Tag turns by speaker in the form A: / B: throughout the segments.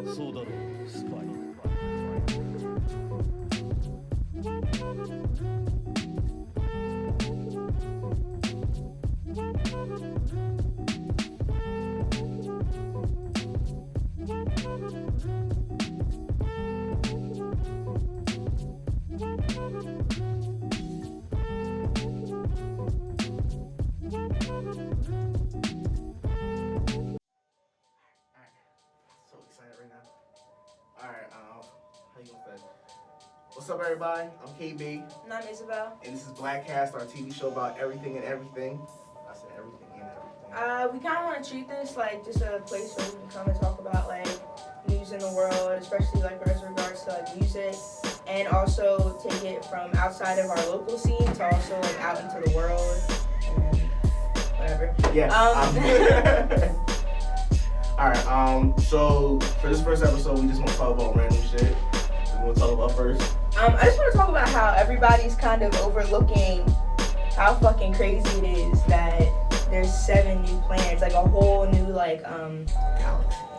A: そうだろうスパイ。
B: So excited right now. Alright, how you gonna say? What's up, everybody? I'm KB,
C: And I'm Isabel.
B: and this is Kast, our TV show about everything and everything. I said everything and everything.
C: We kind of want to treat this like just a place where we can come and talk about like news in the world, especially like as regards to like music, and also take it from outside of our local scene to also like out into the world and whatever.
B: Yeah. Alright, so for this first episode, we just want to talk about random shit. We want to talk about first.
C: I just want to talk about how everybody's kind of overlooking how fucking crazy it is that there's 7 new planets, like a whole new like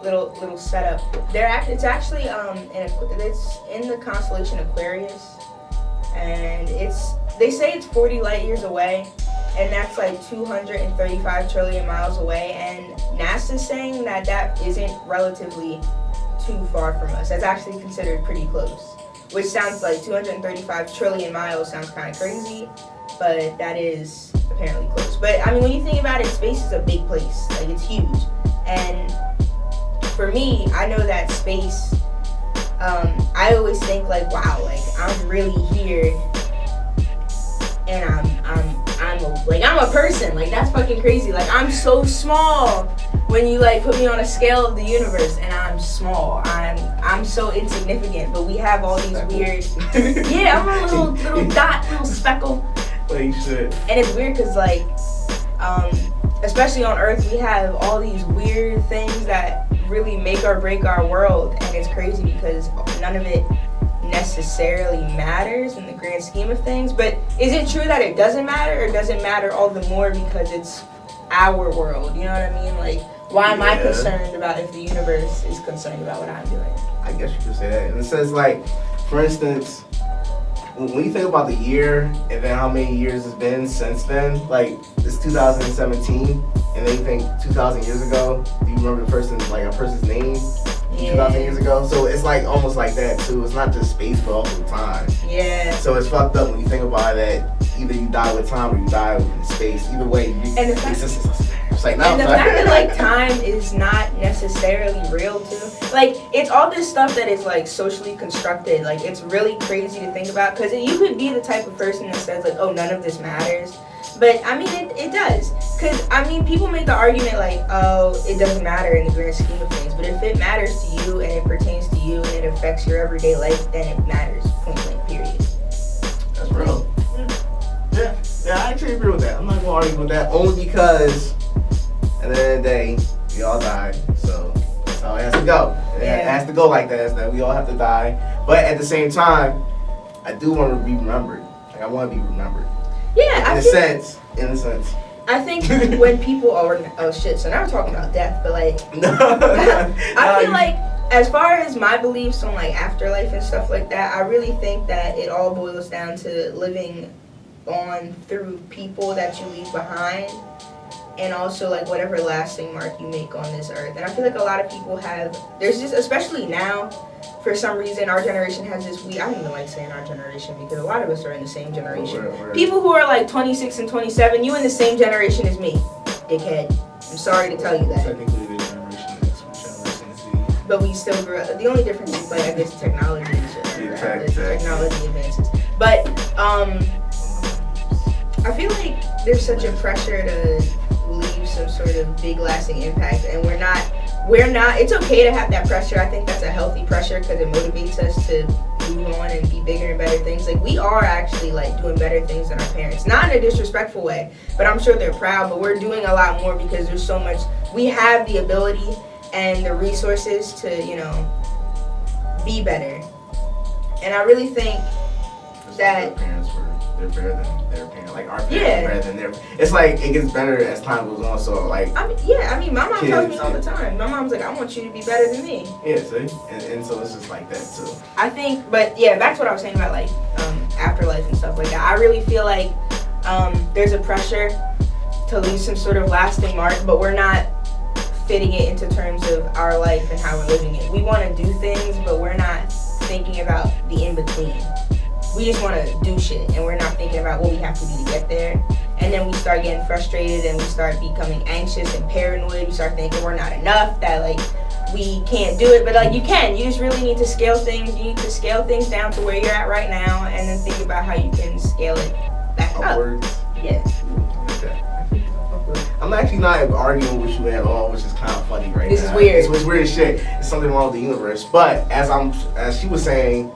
C: little setup. It's actually it's in the constellation Aquarius, and they say it's 40 light years away, and that's like 235 trillion miles away, and NASA's saying that isn't relatively too far from us. That's actually considered pretty close, which sounds like 235 trillion miles sounds kind of crazy, but that is apparently close. But I mean, when you think about it, space is a big place. Like, it's huge. And for me, I know that space, I always think like, wow, like I'm really here, and I'm a person. Like, that's fucking crazy. Like, I'm so small when you like put me on a scale of the universe, and I'm small. I'm so insignificant, but we have all these weird. Yeah, I'm a little dot, little speckle.
B: Like shit.
C: And it's weird because like, especially on Earth, we have all these weird things that really make or break our world, and it's crazy because none of it necessarily matters in the grand scheme of things. But is it true that it doesn't matter, or does it matter all the more because it's our world? You know what I mean? Like, why am I concerned about if the universe is concerned about what I'm doing?
B: I guess you could say that. In a sense, like, for instance, when you think about the year and then how many years it's been since then, like, it's 2017, and then you think 2,000 years ago, do you remember a person's name 2,000 years ago? So it's like almost like that too. It's not just space, but also time.
C: Yeah.
B: So it's fucked up when you think about it, that either you die with time or you die in space. Either way, it's like, no.
C: And the fact that like time is not necessarily real too. Like, it's all this stuff that is like socially constructed. Like, it's really crazy to think about, because you could be the type of person that says like, oh, none of this matters. But I mean, it does. Because I mean, people make the argument like, oh, it doesn't matter in the grand scheme of things. But if it matters to you and it pertains to you and it affects your everyday life, then it matters. Point blank. Period.
B: That's real. Yeah, I actually agree with that. I'm not gonna argue with that, only because at the end of the day, we all die. So that's how it has to go. It has to go like that. Is that we all have to die. But at the same time, I do want to be remembered. Like, I want to be remembered.
C: Yeah,
B: in a sense.
C: I think when people oh shit, so now we're talking about death, but like, I feel like as far as my beliefs on like afterlife and stuff like that, I really think that it all boils down to living on through people that you leave behind, and also like whatever lasting mark you make on this earth. And I feel like a lot of people there's just, especially now, for some reason, our generation has this I don't even like saying our generation, because a lot of us are in the same generation. People who are like 26 and 27, you in the same generation as me, dickhead. I'm sorry to tell you that.
B: Technically, the generation X, generation Z.
C: But we still grew up. The only difference is like, I guess, technology and shit. Technology advances. But I feel like there's such a pressure to leave some sort of big lasting impact, and we're not, it's okay to have that pressure. I think that's a healthy pressure, because it motivates us to move on and be bigger and better things. Like, we are actually like doing better things than our parents, not in a disrespectful way, but I'm sure they're proud. But we're doing a lot more because there's so much, we have the ability and the resources to, you know, be better. And I really think that
B: they're better than their parents. Like our parents are better than their. It's like it gets better as time goes on. So like.
C: I mean, my mom tells me all the time. My mom's like, I want you to be better than me.
B: Yeah, see, and so it's just like that too.
C: I think, but yeah, back to what I was saying about like afterlife and stuff like that. I really feel like there's a pressure to leave some sort of lasting mark, but we're not fitting it into terms of our life and how we're living it. We want to do things, but we're not thinking about the in-between. We just want to do shit, and we're not thinking about what we have to do to get there. And then we start getting frustrated, and we start becoming anxious and paranoid. We start thinking we're not enough, that like we can't do it. But like you can. You just really need to scale things. You need to scale things down to where you're at right now, and then think about how you can scale it back
B: upwards.
C: Up. Yeah.
B: Okay. I'm actually not arguing with you at all, which is kind of funny right
C: this
B: now.
C: This is weird.
B: It's weird as shit. It's something wrong with the universe. But as she was saying,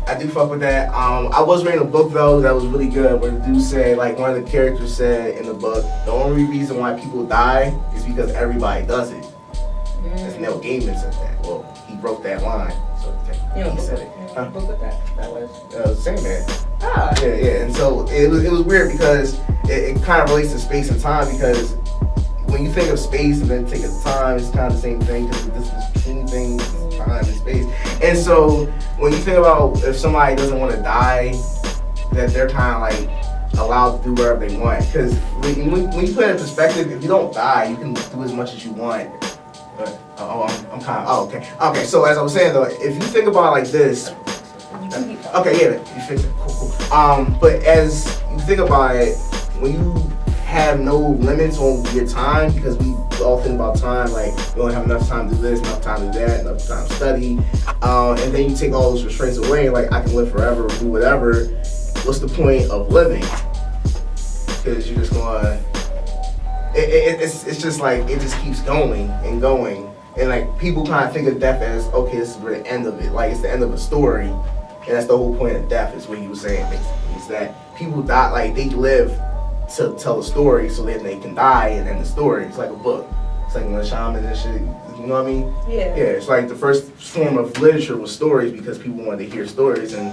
B: I do fuck with that. I was reading a book though that was really good, where the dude said, like one of the characters said in the book, the only reason why people die is because everybody does it. That's Neil Gaiman said that. Well, he wrote that line, so he said it.
C: What book with that was?
B: Sandman.
C: Ah.
B: Yeah, and so it was weird because it kind of relates to space and time, because when you think of space and then think of time, it's kind of the same thing, because this is between things, time and space. And so when you think about if somebody doesn't want to die, that they're kind of like allowed to do whatever they want. Because when you put it in perspective, if you don't die, you can do as much as you want. But, I'm kind of, okay. So as I was saying though, if you think about it like this, okay, yeah, you fix it, cool. But as you think about it, when you have no limits on your time, because we all think about time, like we don't have enough time to do this, enough time to do that, enough time to study, and then you take all those restraints away, like I can live forever, do whatever. What's the point of living? Because you're just gonna. It's just like it just keeps going and going, and like people kind of think of death as okay, this is the end of it, like it's the end of a story, and that's the whole point of death. Is what he was saying basically, is that people die, like they live to tell a story, so then they can die and end the story. It's like a book. It's like when the shaman and shit. You know what I mean?
C: Yeah.
B: Yeah. It's like the first form of literature was stories, because people wanted to hear stories, and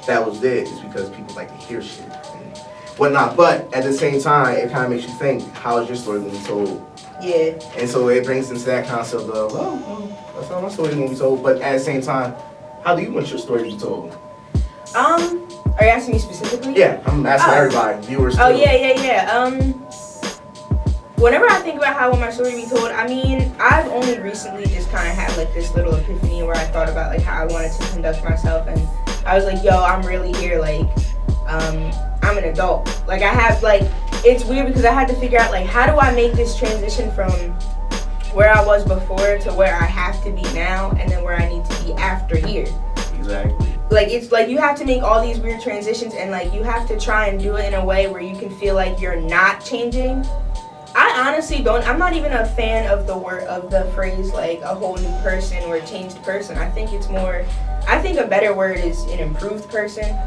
B: that was it. It's because people like to hear shit and whatnot. But at the same time, it kind of makes you think, how is your story going to be told?
C: Yeah.
B: And so it brings into that concept of, well, that's how my story going to be told. But at the same time, how do you want your story to be told?
C: Are you asking me specifically?
B: Yeah, I'm asking everybody, viewers too.
C: Oh, yeah. Whenever I think about how I want my story to be told, I mean, I've only recently just kind of had like this little epiphany where I thought about like how I wanted to conduct myself, and I was like, yo, I'm really here, like, I'm an adult. Like, I have, like, it's weird because I had to figure out, like, how do I make this transition from where I was before to where I have to be now, and then where I need to be after here.
B: Exactly.
C: Like, it's like you have to make all these weird transitions, and like you have to try and do it in a way where you can feel like you're not changing. I honestly don't. I'm not even a fan of the phrase like a whole new person or a changed person. I think it's more. I think a better word is an improved person,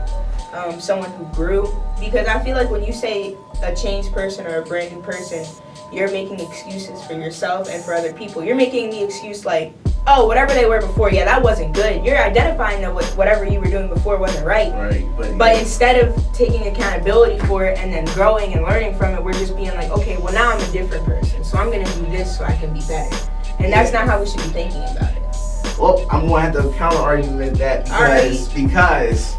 C: someone who grew. Because I feel like when you say a changed person or a brand new person, you're making excuses for yourself and for other people. You're making the excuse like, oh, whatever they were before, yeah, that wasn't good. You're identifying that whatever you were doing before wasn't right.
B: Right.
C: But instead of taking accountability for it and then growing and learning from it, we're just being like, okay, well now I'm a different person, so I'm gonna do this so I can be better. And that's not how we should be thinking about it.
B: Well, I'm gonna have to counter argument that because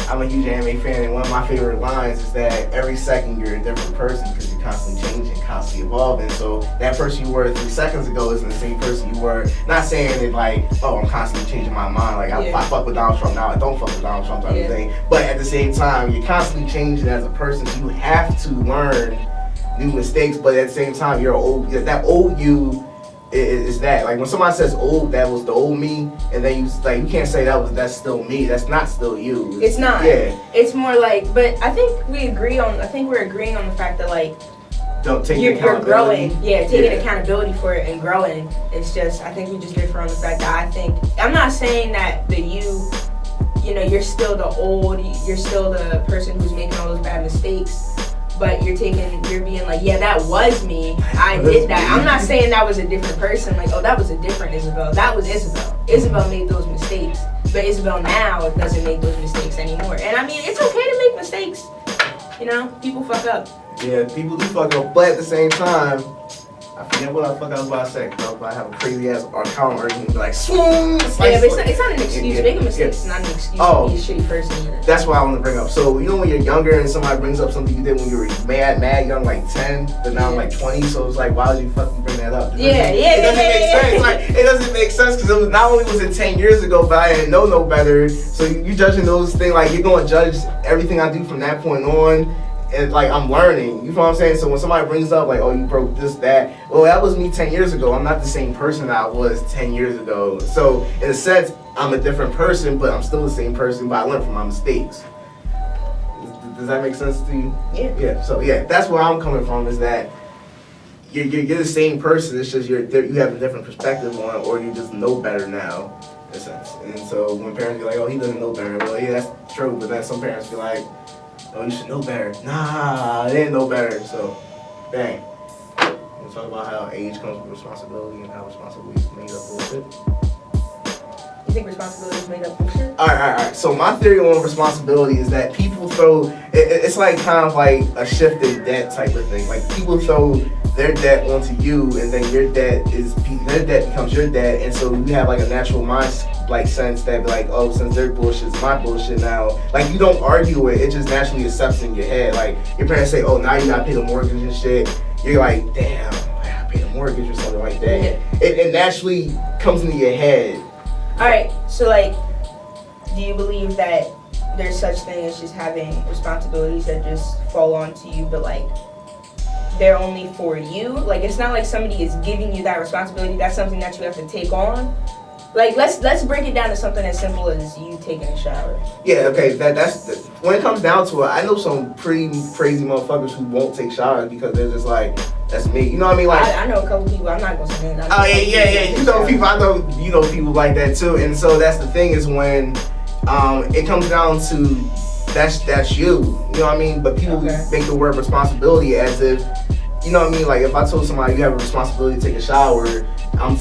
B: I'm a huge anime fan, and one of my favorite lines is that every second you're a different person because you're constantly changing, constantly evolving. So that person you were 3 seconds ago isn't the same person you were. Not saying it like, oh, I'm constantly changing my mind. Like I fuck with Donald Trump now, I don't fuck with Donald Trump type of thing. But at the same time, you're constantly changing as a person, so you have to learn new mistakes. But at the same time, you're old. That old you is that like when somebody says old, that was the old me, and then you can't say that's still me. That's not still you.
C: It's not.
B: Yeah.
C: It's more like, but I think we're agreeing on the fact that like
B: don't take
C: you're growing. Yeah, taking accountability for it and growing. It's just I think we just differ on the fact that I'm not saying that the you know, you're still you're still the person who's making all those bad mistakes. But you're being like, yeah, that was me. I did that. I'm not saying that was a different person. Like, oh, that was a different Isabel. That was Isabel. Isabel made those mistakes. But Isabel now doesn't make those mistakes anymore. And I mean, it's okay to make mistakes. You know, people fuck up.
B: Yeah, people do fuck up, but at the same time, I forget what I was about to say. I was about to have a crazy ass account or anything, like swoon.
C: Yeah, but it's not an excuse. Making mistakes is not an excuse to be a shitty person either.
B: That's what I want to bring up. So you know when you're younger and somebody brings up something you did when you were mad young, like 10, but now I'm like 20. So it's like, why would you fucking bring that up? It doesn't make sense. Like it doesn't make sense because it was not only was it 10 years ago, but I didn't know no better. So you judging those things like you're gonna judge everything I do from that point on. And like I'm learning, you know what I'm saying? So when somebody brings up like, oh, you broke this, that, well, that was me 10 years ago. I'm not the same person that I was 10 years ago. So in a sense, I'm a different person, but I'm still the same person, but I learned from my mistakes. Does that make sense to you?
C: Yeah.
B: Yeah. So yeah, that's where I'm coming from is that you're the same person. It's just you have a different perspective on it, or you just know better now, in a sense. And so when parents be like, oh, he doesn't know better. Well, yeah, that's true. But then some parents be like, oh, you should know better. Nah, they didn't know better. So, dang. We'll talk about how age comes with responsibility and how responsibility is made up bullshit.
C: You think responsibility is made up bullshit?
B: All right. So my theory on responsibility is that people throw, it's like kind of like a shifted debt type of thing. Like people throw their debt onto you, and then their debt becomes your debt, and so you have like a natural mind like sense that be like, oh, since their bullshit is my bullshit now. Like you don't argue it just naturally accepts in your head. Like your parents say, oh, now you gotta pay the mortgage and shit. You're like, damn, I gotta pay the mortgage or something like that.
C: Yeah.
B: It naturally comes into your head.
C: Alright, so like, do you believe that there's such thing as just having responsibilities that just fall onto you, but like they're only for you? Like it's not like somebody is giving you that responsibility. That's something that you have to take on. Like let's break it down to something as simple as you taking a shower.
B: Yeah, okay. That's when it comes down to it. I know some pretty crazy motherfuckers who won't take showers because they're just like, that's me. You know what I mean? Like
C: I know a couple people. I'm not gonna say that.
B: Oh yeah. You know people. I know you know people like that too. And so that's the thing is when it comes down to that's you. You know what I mean? But people make the word responsibility as if, you know what I mean? Like if I told somebody you have a responsibility to take a shower, I'm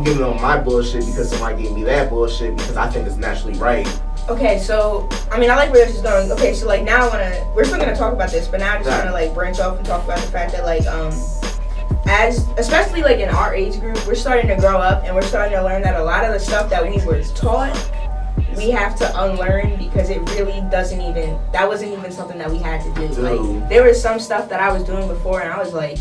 B: giving them my bullshit because somebody gave me that bullshit because I think it's naturally right.
C: Okay, so I mean I like where this is going. Okay, so like now we're still gonna talk about this, but now I just wanna like branch off and talk about the fact that like as especially like in our age group, we're starting to grow up and we're starting to learn that a lot of the stuff that we were taught we have to unlearn because it really that wasn't even something that we had to do. Like there was some stuff that I was doing before and I was like,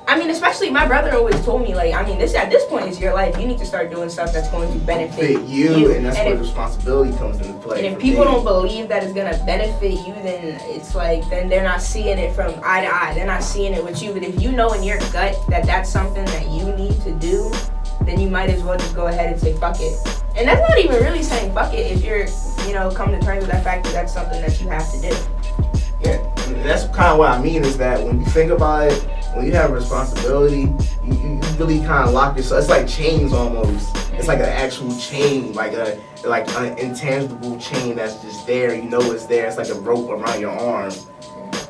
C: I mean, especially my brother always told me, like, I mean, at this point is your life. You need to start doing stuff that's going to benefit you.
B: And that's where responsibility comes into play.
C: And if people don't believe that it's going to benefit you, then it's like, then they're not seeing it from eye to eye. They're not seeing it with you. But if you know in your gut that that's something that you need to do, then you might as well just go ahead and say, fuck it. And that's not even really saying fuck it if you're, come to terms with that fact that that's something that you have to do.
B: Yeah, that's kind of what I mean is that when you think about it, when you have responsibility, you really kind of lock yourself. It's like chains almost. It's like an actual chain, like an intangible chain that's just there. You know it's there. It's like a rope around your arm.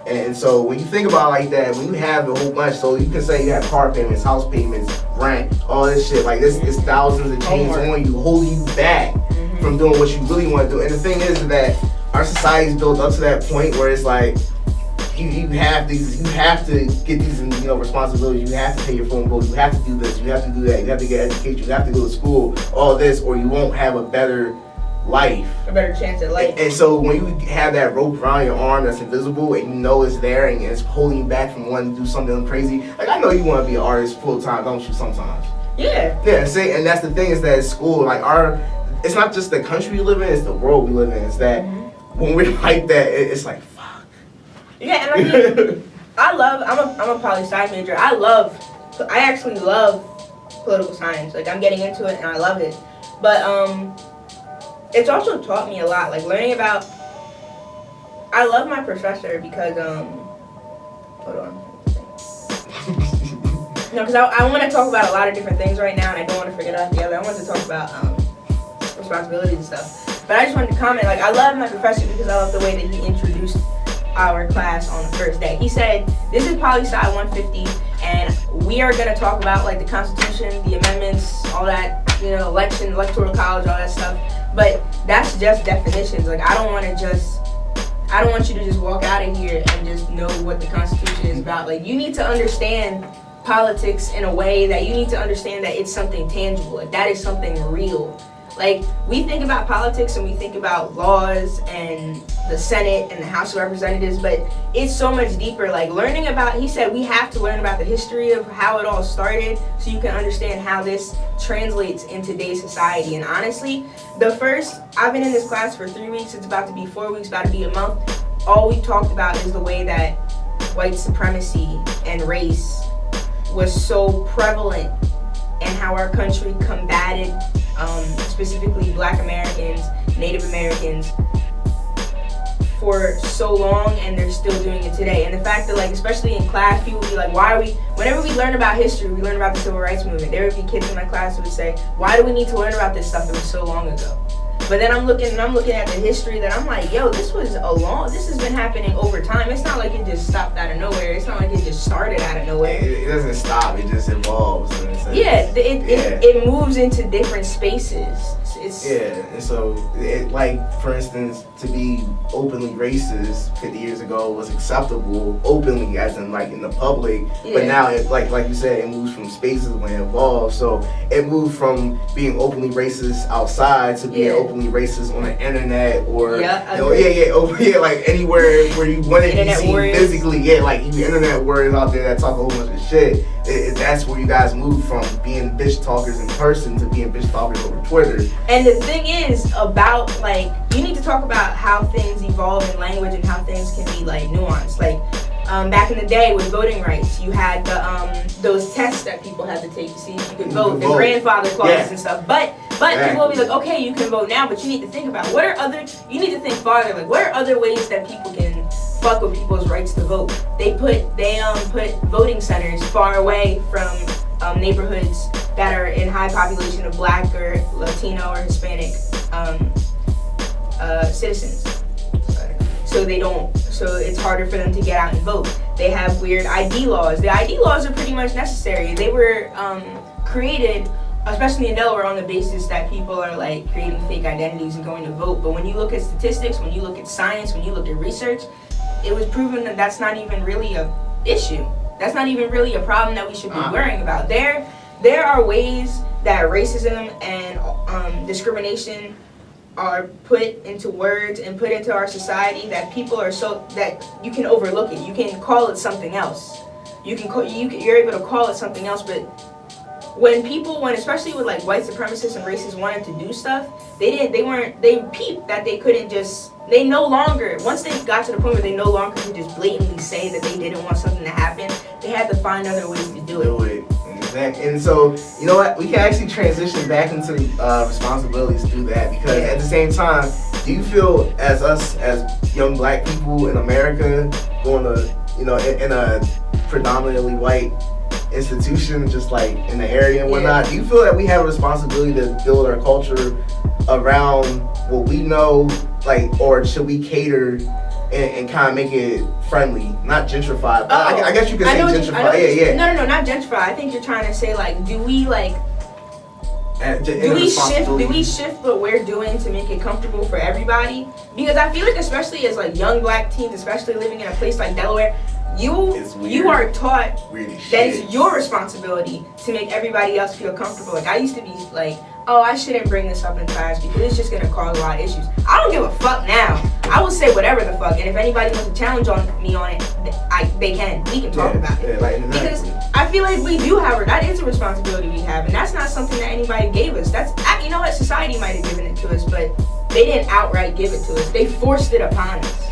B: And so when you think about it like that, when you have a whole bunch, so you can say you have car payments, house payments, rent, all this shit. Like this is thousands of chains on you, holding you back from doing what you really want to do. And the thing is that our society's built up to that point where it's like, you have to get these responsibilities. You have to pay your phone bill. You have to do this. You have to do that. You have to get educated. You have to go to school. All this, or you won't have a better life.
C: A better chance at life.
B: And so when you have that rope around your arm that's invisible and you know it's there and it's holding you back from wanting to do something crazy. Like I know you want to be an artist full time, don't you? Sometimes.
C: Yeah.
B: Yeah. See, and that's the thing is that at school, like it's not just the country we live in, it's the world we live in. It's that when we're like that, it's like.
C: Yeah, and I mean, I'm a poli-sci major. I actually love political science. Like, I'm getting into it and I love it. But, it's also taught me a lot. Like, learning about, I love my professor because, hold on. No, because I want to talk about a lot of different things right now and I don't want to forget about the other. I want to talk about, responsibilities and stuff. But I just wanted to comment, like, I love my professor because I love the way that he introduced our class on the first day. He said, this is Poli-Sci 150 and we are going to talk about like the Constitution, the amendments, all that, electoral college, all that stuff. But that's just definitions. Like I don't want to just I don't want you to just walk out of here and just know what the Constitution is about. Like, you need to understand politics in a way that you need to understand that it's something tangible. Like, that is something real. Like, we think about politics and we think about laws and the Senate and the House of Representatives, but it's so much deeper. Like, learning about, he said we have to learn about the history of how it all started so you can understand how this translates in today's society. And honestly, I've been in this class for 3 weeks, it's about to be 4 weeks, about to be a month. All we talked about is the way that white supremacy and race was so prevalent and how our country combated specifically Black Americans, Native Americans for so long, and they're still doing it today. And the fact that, like, especially in class, people would be like, whenever we learn about history, we learn about the civil rights movement, there would be kids in my class who would say, why do we need to learn about this stuff that was so long ago? But then I'm looking at the history that I'm like, yo, this has been happening over time. It's not like it just stopped out of nowhere. It's not like it just started out of nowhere.
B: It doesn't stop, it just evolves.
C: Yeah, it moves into different spaces.
B: And so, like, for instance, to be openly racist 50 years ago was acceptable, openly, as in, like, in the public, but now, like you said, it moves from spaces when it evolves. So it moved from being openly racist outside to being openly racist on the internet, or like anywhere where you want to be seen physically. Like, you internet warriors out there that talk a whole bunch of shit. That's where you guys move from being bitch talkers in person to being bitch talkers over Twitter.
C: And the thing is about, like, you need to talk about how things evolve in language and how things can be, like, nuanced. Like, back in the day with voting rights, you had those tests that people had to take to see if you could vote, the grandfather clause and stuff. But people will be like, okay, you can vote now, but you need to think about you need to think farther. Like, what are other ways that people can fuck with people's rights to vote? They put voting centers far away from neighborhoods that are in high population of Black or Latino or Hispanic citizens. So it's harder for them to get out and vote. They have weird ID laws. The ID laws are pretty much necessary. They were created, especially in Delaware, on the basis that people are, like, creating fake identities and going to vote. But when you look at statistics, when you look at science, when you look at research, it was proven that that's not even really a issue. That's not even really a problem that we should be worrying about. There are ways that racism and discrimination are put into words and put into our society that people are so that you can overlook it. You can call it something else. You're able to call it something else, but when especially with, like, white supremacists and racists wanted to do stuff, they peeped that they couldn't just, once they got to the point where they no longer could just blatantly say that they didn't want something to happen, they had to find other ways to do it.
B: And so, you know what, we can actually transition back into responsibilities through that, because at the same time, do you feel as us, as young Black people in America, going to, in a predominantly white institution, just like in the area and whatnot, do you feel that we have a responsibility to build our culture around what we know, like, or should we cater and kind of make it friendly, not gentrify? I guess you could say gentrify.
C: No, not gentrify. I think you're trying to say, like, do we shift what we're doing to make it comfortable for everybody? Because I feel like, especially as, like, young Black teens, especially living in a place like Delaware, you are taught that it's your responsibility to make everybody else feel comfortable. Like, I used to be like, oh, I shouldn't bring this up in class because it's just gonna cause a lot of issues. I don't give a fuck now. I will say whatever the fuck, and if anybody wants to challenge me on it, they can. We can talk about it. Because I feel like we do have that is a responsibility we have, and that's not something that anybody gave us. That's, you know what, society might have given it to us, but they didn't outright give it to us. They forced it upon us.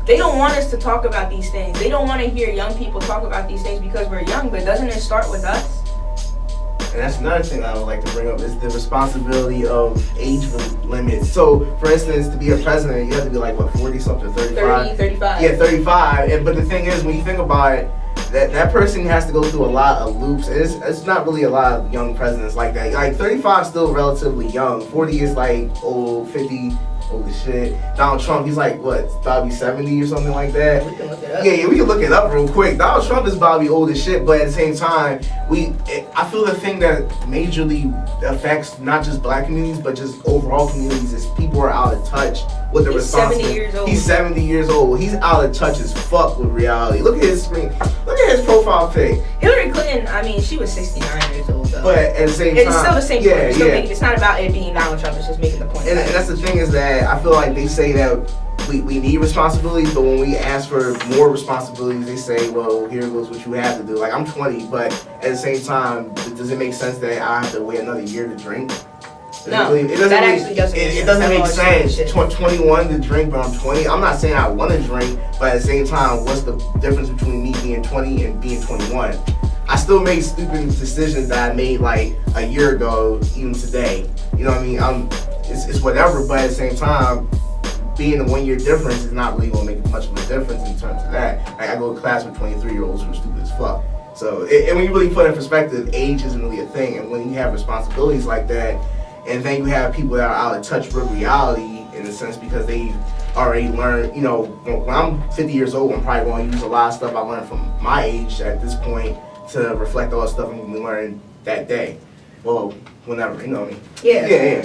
C: They don't want us to talk about these things. They don't want to hear young people talk about these things because we're young, but doesn't it start with us?
B: And that's another thing I would like to bring up is the responsibility of age limits. So, for instance, to be a president, you have to be like, what, 40-something, 35?
C: 35.
B: Yeah, 35. But the thing is, when you think about it, that person has to go through a lot of loops. It's not really a lot of young presidents like that. Like, 35 is still relatively young. 40 is like old, 50... holy shit. Donald Trump, he's like, what, probably 70 or something like that?
C: We can look it up.
B: Yeah, we can look it up real quick. Donald Trump is probably old as shit, but at the same time, I feel the thing that majorly affects not just Black communities, but just overall communities is people are out of touch with the
C: He's
B: responsibility.
C: 70 years old.
B: He's 70 years old. He's out of touch as fuck with reality. Look at his screen. Look at his profile pic.
C: Hillary Clinton, I mean, she was 69 years old though.
B: But at the same
C: it's
B: time,
C: still the same
B: yeah,
C: point. It's, still
B: yeah.
C: it's not about it being Donald Trump. It's just making the point.
B: And that's the thing is that I feel like they say that we need responsibilities, but when we ask for more responsibilities, they say, well, here goes what you have to do. Like, I'm 20, but at the same time, does it make sense that I have to wait another year to drink?
C: No, it doesn't actually doesn't.
B: It doesn't make sense. 21 to drink, but I'm 20. I'm not saying I want to drink, but at the same time, what's the difference between me being 20 and being 21? I still make stupid decisions that I made like a year ago, even today. You know what I mean? It's whatever, but at the same time, being a 1 year difference is not really gonna make much of a difference in terms of that. Like, I go to class with 23-year-olds who are stupid as fuck. So, and when you really put it in perspective, age isn't really a thing. And when you have responsibilities like that, and then you have people that are out of touch with reality in a sense because they already learned, you know, when I'm 50 years old, I'm probably going to use a lot of stuff I learned from my age at this point to reflect all the stuff I'm going to learn that day. Well, whenever, you know what I mean? Yeah.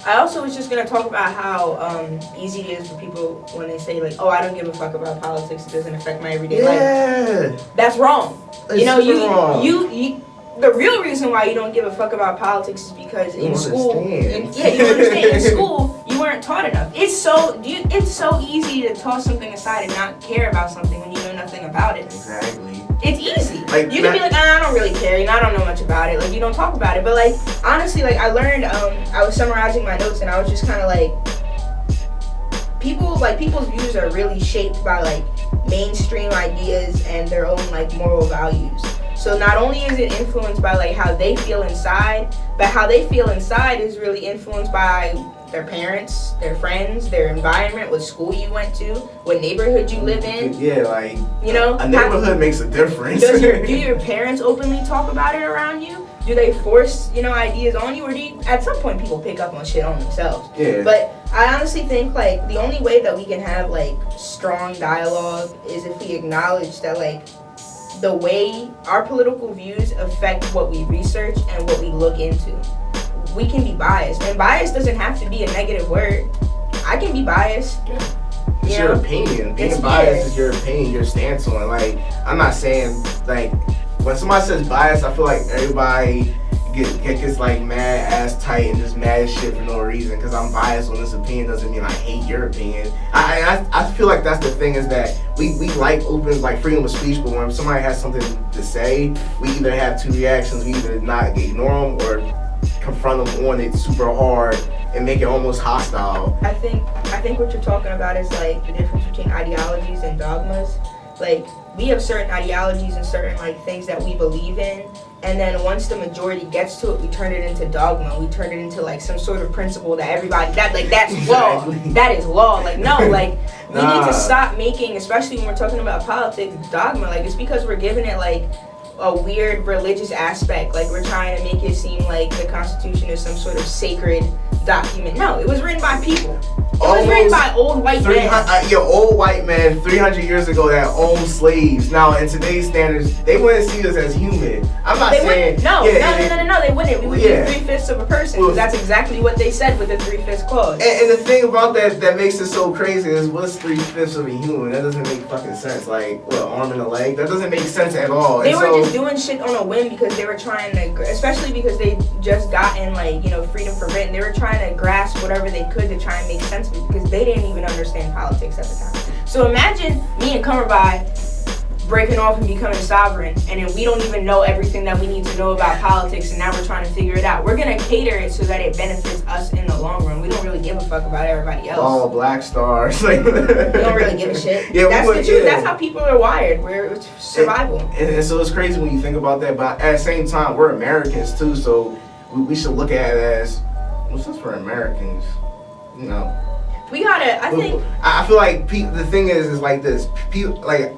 C: I also was just going to talk about how easy it is for people when they say, like, oh, I don't give a fuck about politics. It doesn't affect my everyday life. That's wrong.
B: It's wrong.
C: You the real reason why you don't give a fuck about politics is because in school, you understand. In school, you weren't taught enough. It's so easy to toss something aside and not care about something when you know nothing about it.
B: Exactly.
C: It's easy.
B: Like,
C: you can be like, I don't really care. You know, I don't know much about it. Like, you don't talk about it. But like, honestly, like, I learned. I was summarizing my notes, and I was just kind of like, people's views are really shaped by like mainstream ideas and their own like moral values. So not only is it influenced by like how they feel inside, but how they feel inside is really influenced by their parents, their friends, their environment, what school you went to, what neighborhood you live in.
B: Yeah, like,
C: you know,
B: a neighborhood makes a difference.
C: Do your parents openly talk about it around you? Do they force, you know, ideas on you, or do you, at some point people pick up on shit on themselves?
B: Yeah.
C: But I honestly think like the only way that we can have like strong dialogue is if we acknowledge that like the way our political views affect what we research and what we look into. We can be biased, and bias doesn't have to be a negative word. I can be biased.
B: It's your opinion. Being biased is your opinion, your stance on it. Like, I'm not saying, like, when somebody says bias, I feel like everybody gets like mad ass tight and just mad as shit for no reason. Because I'm biased on this opinion doesn't mean I hate your opinion. I feel like that's the thing is that we like open, like, freedom of speech, but when somebody has something to say, we either have two reactions. We either not ignore them or confront them on it super hard and make it almost hostile.
C: I think what you're talking about is like the difference between ideologies and dogmas. Like, we have certain ideologies and certain like things that we believe in, and then once the majority gets to it, we turn it into dogma. We turn it into like some sort of principle that everybody that's law. That is law. Like, no, like we need to stop making, especially when we're talking about politics, dogma. Like, it's because we're giving it like a weird religious aspect. Like, we're trying to make it seem like the Constitution is some sort of sacred document. No, it was written by people. It was written by old white men.
B: Old white men 300 years ago that owned slaves. Now, in today's standards, they wouldn't see us as human. I'm not saying...
C: No, they wouldn't. We would be 3/5 of a person. Well, that's exactly what they said with the 3/5 clause.
B: And the thing about that makes it so crazy is, what's 3/5 of a human? That doesn't make fucking sense. Like, what, arm and a leg? That doesn't make sense at all.
C: They were just doing shit on a whim because they were trying to, especially because they just gotten, like, you know, freedom from Britain. They were trying to grasp whatever they could to try and make sense of it because they didn't even understand politics at the time. So imagine me and Kamarbai breaking off and becoming sovereign, and then we don't even know everything that we need to know about politics, and now we're trying to figure it out. We're gonna cater it so that it benefits us in the long run. We don't really give a fuck about everybody else.
B: All black stars.
C: We don't really give a shit. That's the truth. That's how people are wired. It's survival.
B: And so it's crazy when you think about that, but at the same time, we're Americans too, so we should look at it as, what's this for Americans? You know.
C: We gotta,
B: I feel like the thing is like this. People, like,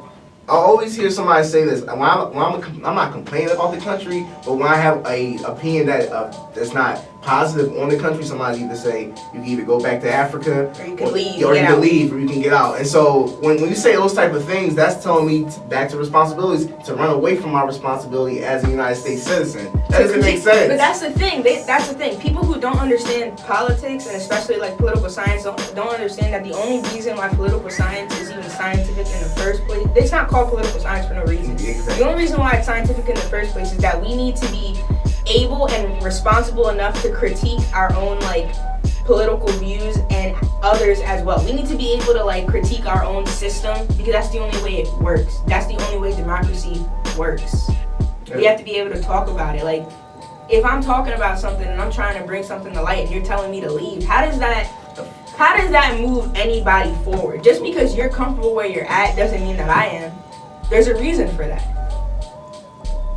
B: I always hear somebody say this. I'm not complaining about the country, but when I have a opinion that's not positive on the country, somebody either say you can either go back to Africa,
C: or you can leave,
B: or you can leave, or you can get out. And so when you say those type of things, that's telling me back to responsibilities, to run away from my responsibility as a United States citizen. That doesn't make sense.
C: But that's the thing. That's the thing. People who don't understand politics, and especially like political science, don't understand that the only reason why political science is even scientific in the first place, it's not called political science for no reason.
B: Exactly.
C: The only reason why it's scientific in the first place is that we need to be able and responsible enough to critique our own like political views and others as well. We need to be able to like critique our own system because that's the only way it works. That's the only way democracy works. Yeah. We have to be able to talk about it. Like if I'm talking about something and I'm trying to bring something to light and you're telling me to leave, how does that move anybody forward? Just because you're comfortable where you're at doesn't mean that I am. There's a reason for that.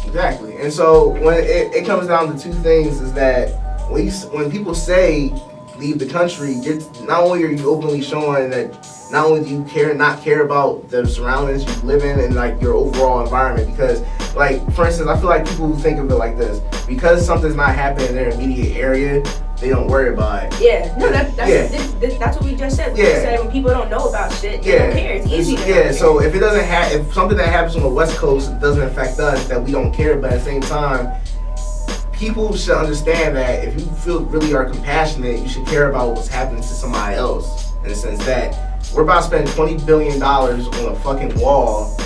B: Exactly. And so when it comes down to two things is that when people say leave the country, not only are you openly showing that not only do you not care about the surroundings you live in and like your overall environment, because like for instance, I feel like people who think of it like this, because something's not happening in their immediate area, they don't worry about it.
C: Yeah, no, that's what we just said. We just said when people don't know about shit, they don't care. It's easy to know.
B: So if it doesn't if something that happens on the West Coast doesn't affect us, that we don't care, but at the same time, people should understand that if you really are compassionate, you should care about what's happening to somebody else. In the sense that we're about to spend $20 billion on a fucking wall,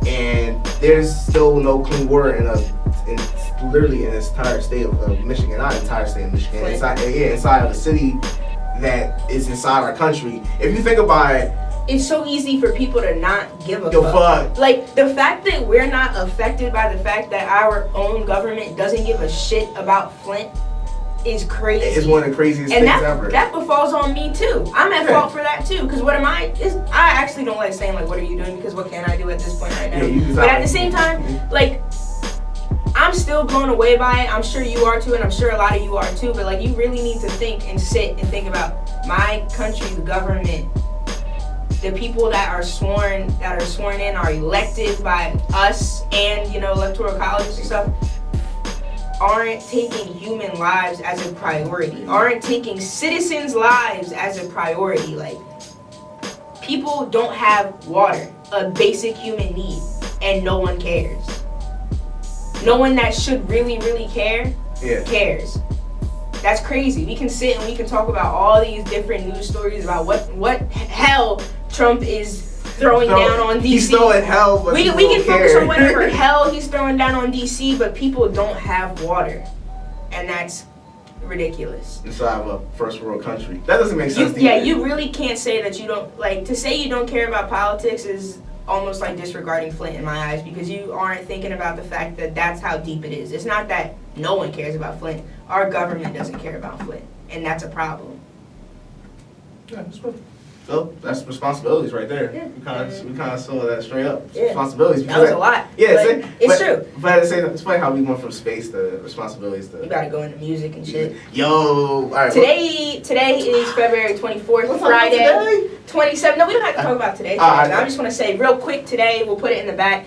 B: and there's still no clean water literally in this entire state of Michigan, not entire state of Michigan, inside of the city that is inside our country. If you think about it,
C: it's so easy for people to not give a
B: fuck.
C: Like, the fact that we're not affected by the fact that our own government doesn't give a shit about Flint is crazy.
B: It's one of the craziest things ever.
C: That befalls on me too. I'm at fault for that too. Because I actually don't like saying like, what are you doing? Because what can I do at this point right now? But at the same time, like, I'm still blown away by it. I'm sure you are too, and I'm sure a lot of you are too. But like, you really need to think and sit and think about my country, the government, the people that are sworn in, are elected by us, and electoral colleges and stuff, aren't taking human lives as a priority, aren't taking citizens' lives as a priority. Like, people don't have water, a basic human need, and no one cares. No one that should really, really care cares. That's crazy. We can sit and we can talk about all these different news stories about what hell Trump is throwing down on DC.
B: He's throwing hell, but
C: we can focus on whatever hell he's throwing down on DC, but people don't have water, and that's ridiculous.
B: Inside of a first world country, that doesn't make sense.
C: You really can't say that you don't to say you don't care about politics is almost like disregarding Flint in my eyes, because you aren't thinking about the fact that that's how deep it is. It's not that no one cares about Flint. Our government doesn't care about Flint, and that's a problem.
B: Yeah, that's what. So that's responsibilities right there.
C: Yeah.
B: We kind of saw that straight up.
C: Yeah.
B: Responsibilities.
C: That was a lot.
B: Yeah,
C: it's true.
B: But at the same time, it's funny how we went from space to responsibilities to.
C: You gotta go into music and shit.
B: Yo, all right.
C: Today is February 24th, Friday, 27. No, we don't have to talk about today. I just want to say real quick today. We'll put it in the back.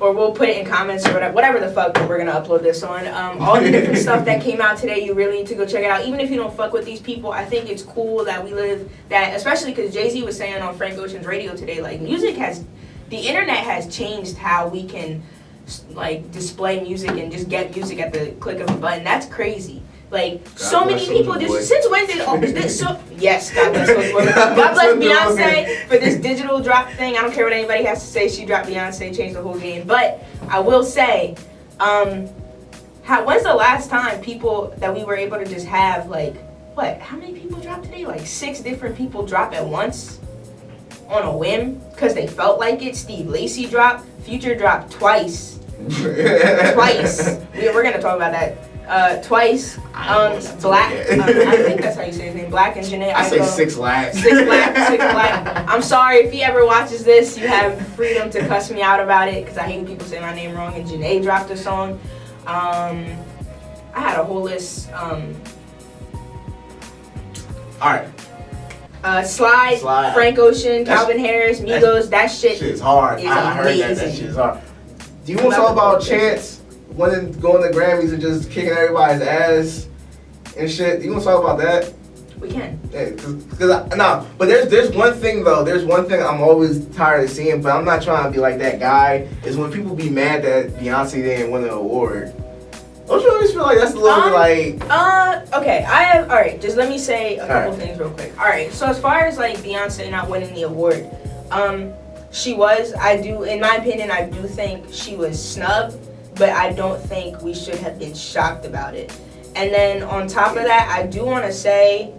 C: Or we'll put it in comments or whatever the fuck we're gonna upload this on. All the different stuff that came out today, you really need to go check it out. Even if you don't fuck with these people, I think it's cool that we live that, especially because Jay-Z was saying on Frank Ocean's radio today, like the internet has changed how we can like display music and just get music at the click of a button. That's crazy. Like, so many people just, since when did yes, God bless those women. God bless Beyonce for this digital drop thing. I don't care what anybody has to say. She dropped Beyonce, changed the whole game. But I will say, when's the last time people that we were able to just have, like, how many people dropped today? Like 6 different people drop at once on a whim because they felt like it. Steve Lacy dropped. Future dropped twice. Twice. We're going to talk about that. Twice, Black, I think that's how you say his name, Black and Janae.
B: I say 6 Black.
C: 6 Black. I'm sorry if he ever watches this, you have freedom to cuss me out about it, because I hate when people say my name wrong. And Janae dropped a song. I had a whole list.
B: Alright.
C: Slide, Frank Ocean, Calvin Harris, Migos, that shit
B: is hard.
C: Is
B: I heard that shit is hard. Do you want to talk about Chance winning, going to Grammys and just kicking everybody's ass and shit. You want to talk about that?
C: We can.
B: Yeah, but there's one thing though. There's one thing I'm always tired of seeing, but I'm not trying to be like that guy. Is when people be mad that Beyonce didn't win an award. Don't you always feel like that's a little bit like?
C: Okay. All right. Just let me say a couple things real quick. All right. So as far as like Beyonce not winning the award, she was. In my opinion, I do think she was snubbed, but I don't think we should have been shocked about it. And then on top of that, I do want to say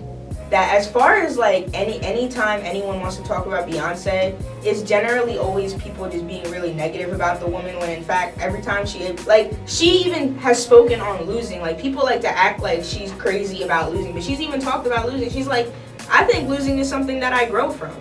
C: that as far as like anytime anyone wants to talk about Beyonce, it's generally always people just being really negative about the woman, when in fact every time she even has spoken on losing. Like, people like to act like she's crazy about losing, but she's even talked about losing. She's like, I think losing is something that I grow from.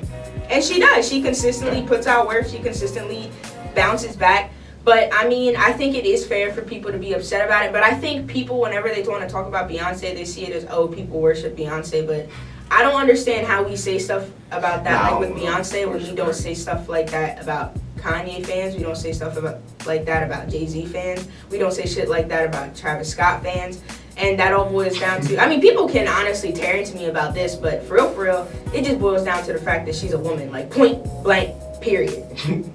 C: And she does. She consistently puts out work, she consistently bounces back. But I mean, I think it is fair for people to be upset about it. But I think people, whenever they want to talk about Beyonce, they see it as, oh, people worship Beyonce. But I don't understand how we say stuff about that, like with Beyonce, when we don't say stuff like that about Kanye fans. We don't say stuff like that about Jay-Z fans. We don't say shit like that about Travis Scott fans. And that all boils down to, I mean, people can honestly tear into me about this, but for real, it just boils down to the fact that she's a woman, like point blank. Period.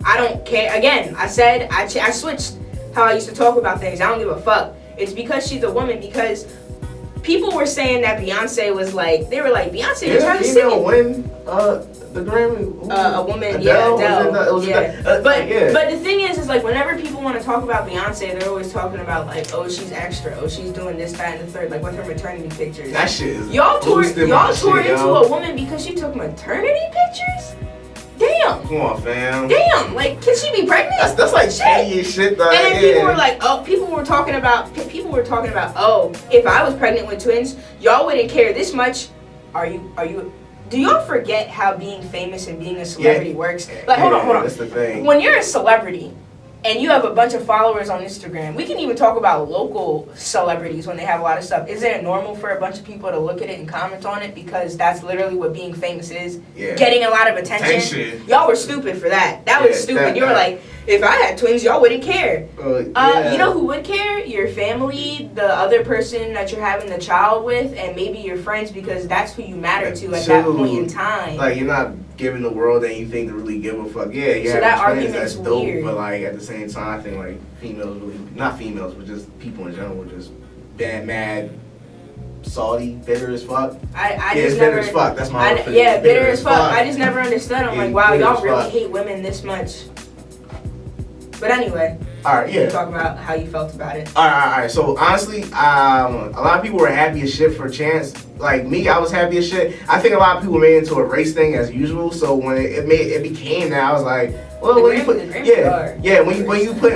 C: I don't care. Again, I said I switched how I used to talk about things. I don't give a fuck. It's because she's a woman. Because people were saying that Beyonce was like, they were like, Beyonce is trying to sing it.
B: Win the Grammy.
C: A woman,
B: Adele?
C: Adele. But the thing is like, whenever people want to talk about Beyonce, they're always talking about like, oh, she's extra, oh, she's doing this, that, and the third, like with her maternity pictures.
B: That shit is
C: y'all tore into a woman because she took maternity pictures. Damn.
B: Come on, fam.
C: Damn. Like, can she be pregnant?
B: That's like shady shit, though.
C: And then people were like, oh, people were talking about, oh, if I was pregnant with twins, y'all wouldn't care this much. Do y'all forget how being famous and being a celebrity works? Like, hold on.
B: That's the thing.
C: When you're a celebrity and you have a bunch of followers on Instagram, we can even talk about local celebrities when they have a lot of stuff. Isn't it normal for a bunch of people to look at it and comment on it? Because that's literally what being famous is. Yeah. Getting a lot of attention. Y'all were stupid for that. That was stupid. You were like, if I had twins, y'all wouldn't care. You know who would care? Your family, the other person that you're having the child with, and maybe your friends, because that's who you matter to at that point in time.
B: Like, you're not giving the world anything to really give a fuck. Yeah,
C: so that argument's
B: that's dope,
C: weird.
B: But like at the same time, I think like females really, not females, but just people in general, just mad, salty, bitter as fuck. Bitter as fuck. That's my word.
C: Yeah, bitter as fuck. I just never understood. I'm like, wow, y'all really hate women this much. But anyway,
B: alright, yeah.
C: Talk about how you felt about it.
B: Alright. So honestly, a lot of people were happy as shit for Chance. Like me, I was happy as shit. I think a lot of people made it into a race thing as usual. So when it became that, I was like, well, when you put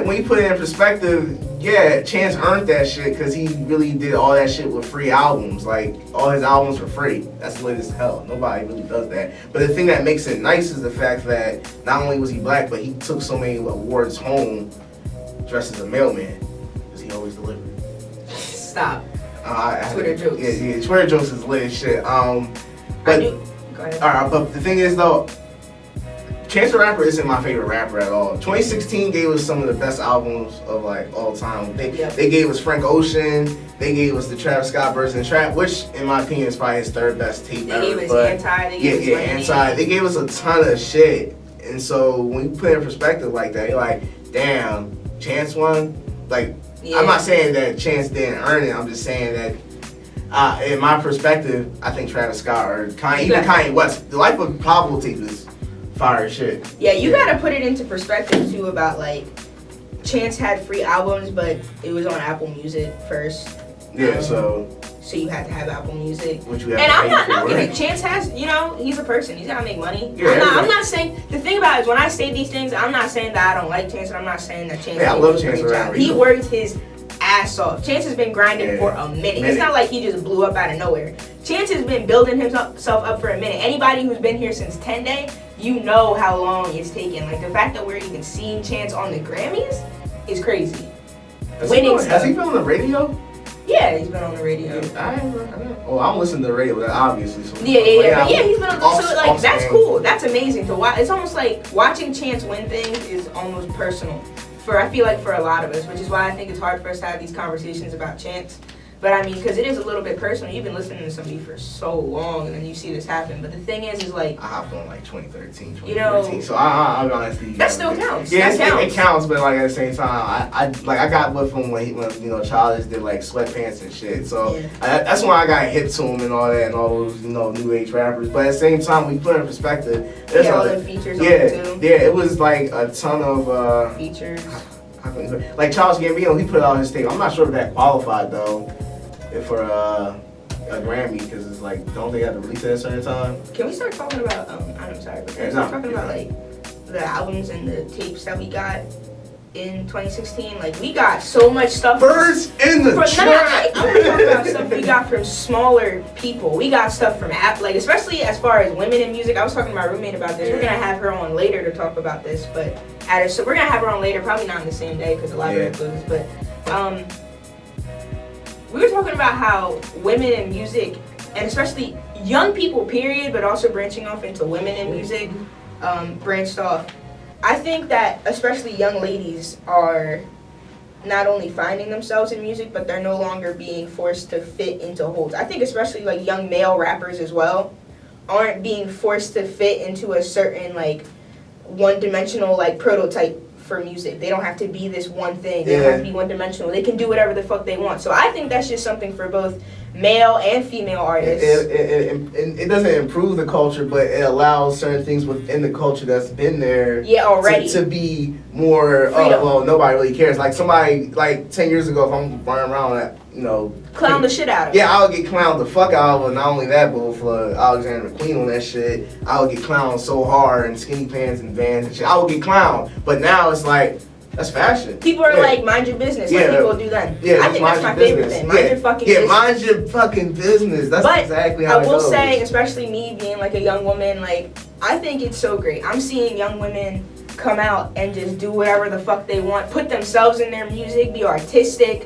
B: when you put it in perspective, yeah, Chance earned that shit because he really did all that shit with free albums. Like, all his albums were free. That's lit as hell. Nobody really does that. But the thing that makes it nice is the fact that not only was he black, but he took so many awards home dressed as a mailman because he always delivered.
C: Stop.
B: Twitter jokes. Yeah, Twitter jokes is lit as shit. But
C: go ahead.
B: Alright, but the thing is though, Chance the Rapper isn't my favorite rapper at all. 2016 gave us some of the best albums of like all time. They gave us Frank Ocean. They gave us the Travis Scott version of Trap, which in my opinion is probably his third best tape ever.
C: They gave us Anti.
B: Anti. They gave us a ton of shit. And so when you put it in perspective like that, you're like, damn, Chance won. Like, I'm not saying that Chance didn't earn it. I'm just saying that in my perspective, I think Travis Scott or Kanye West, the Life of Pablo tape is fire shit.
C: Yeah, you gotta put it into perspective too about like Chance had free albums, but it was on Apple Music first.
B: Yeah, so
C: you had to have Apple Music.
B: Which we have
C: and I'm not kidding. Chance has, he's a person. He's gotta make money. Yeah, I'm not saying, the thing about it is when I say these things, I'm not saying that I don't like Chance, and I'm not saying that Chance.
B: Yeah, I love Chance the Rapper.
C: He worked his ass off. Chance has been grinding for a minute. It's not like he just blew up out of nowhere. Chance has been building himself up for a minute. Anybody who's been here since 10 Day, you know how long it's taken. Like, the fact that we're even seeing Chance on the Grammys is crazy.
B: Has he been on the radio?
C: Yeah, he's been on the radio.
B: I don't listen to the radio, obviously. So
C: yeah, he's been on. So that's cool. That's amazing to watch. It's almost like watching Chance win things is almost personal. I feel like for a lot of us, which is why I think it's hard for us to have these conversations about Chance. But I mean, because it is a little bit personal. You've been listening to somebody for so long, and then you see this happen. But the thing is like...
B: I hopped on like 2013, 2014,
C: you know,
B: so I'll honestly...
C: That still counts.
B: Yeah,
C: that
B: it counts, but like at the same time, I got with him when you know, Childish did like Sweatpants and shit. So
C: yeah.
B: That's why I got hip to him and all that, and all those, you know, new age rappers. But at the same time, when you put it in perspective, there's
C: all the features on
B: yeah,
C: it too.
B: Yeah, it was like a ton of
C: features.
B: Like Charles Gambino, he put out his tape. I'm not sure if that qualified though for a Grammy, because it's like, don't they have to release it at a certain time?
C: Can we start talking about I'm sorry, but can we start talking about like the albums and the tapes that we got in 2016? Like, we got so much stuff.
B: Birds in the trap.
C: I want to talk about stuff we got from smaller people. We got stuff from like, especially as far as women in music. I was talking to my roommate about this. We're gonna have her on later to talk about this, but so we're gonna have her on later, probably not on the same day because the library closes. But we were talking about how women in music, and especially young people, period, but also branching off into women in music, branched off. I think that especially young ladies are not only finding themselves in music, but they're no longer being forced to fit into holes. I think especially like young male rappers as well aren't being forced to fit into a certain like one-dimensional like prototype for music. They don't have to be this one thing. They don't have to be one-dimensional. They can do whatever the fuck they want. So I think that's just something for both male and female artists.
B: It doesn't improve the culture, but it allows certain things within the culture that's been there
C: already
B: to be more, well, nobody really cares. Like somebody, like 10 years ago, if I'm running around that, you know,
C: clown the shit out of it.
B: Yeah, I would get clowned the fuck out of it. Not only that, but for Alexander McQueen on that shit, I would get clowned so hard in skinny pants and Vans and shit. I would get clowned. But now it's like, that's fashion.
C: People are like, mind your business. Like people do then.
B: Yeah,
C: I think that's my favorite thing. Mind your fucking business.
B: Yeah, mind your fucking business. That's exactly how it goes.
C: I will say, especially me being like a young woman, like, I think it's so great. I'm seeing young women come out and just do whatever the fuck they want, put themselves in their music, be artistic,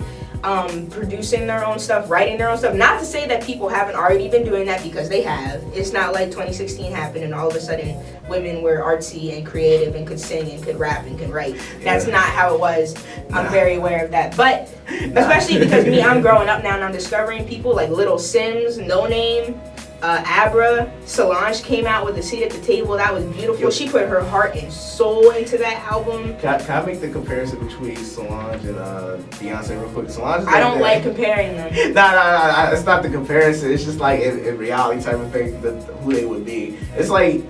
C: producing their own stuff, writing their own stuff. Not to say that people haven't already been doing that, because they have. It's not like 2016 happened and all of a sudden women were artsy and creative and could sing and could rap and could write. That's not how it was. I'm very aware of that. But especially because I'm growing up now and I'm discovering people like Little Sims, No Name, Abra, Solange came out with A Seat at the Table. That was beautiful. She put her heart and soul into that album.
B: Can I make the comparison between Solange and Beyonce real quick? Solange is
C: I don't like comparing them.
B: No, it's not the comparison. It's just like in reality type of thing, who they would be. It's like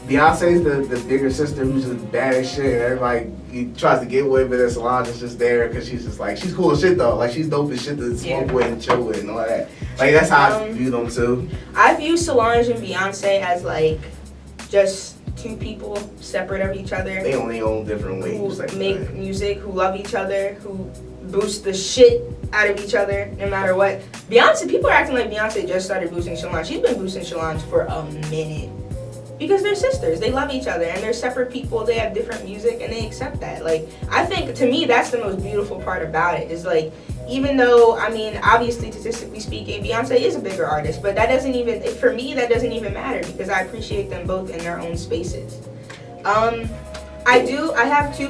B: Beyonce's the bigger sister who's just bad as shit, and everybody tries to get with, but then Solange is just there because she's just like, she's cool as shit though. Like, she's dope as shit to smoke with and chill with and all that. Like, that's how I view them too.
C: I view Solange and Beyonce as like just two people separate of each other.
B: They on their own different ways.
C: Who make music, who love each other, who boost the shit out of each other no matter what. Beyonce, people are acting like Beyonce just started boosting Solange. She's been boosting Solange for a minute. Because they're sisters, they love each other, and they're separate people, they have different music, and they accept that. Like, I think, to me, that's the most beautiful part about it, is like, even though, I mean, obviously, statistically speaking, Beyonce is a bigger artist, but that doesn't even, for me, that doesn't even matter, because I appreciate them both in their own spaces. I have two...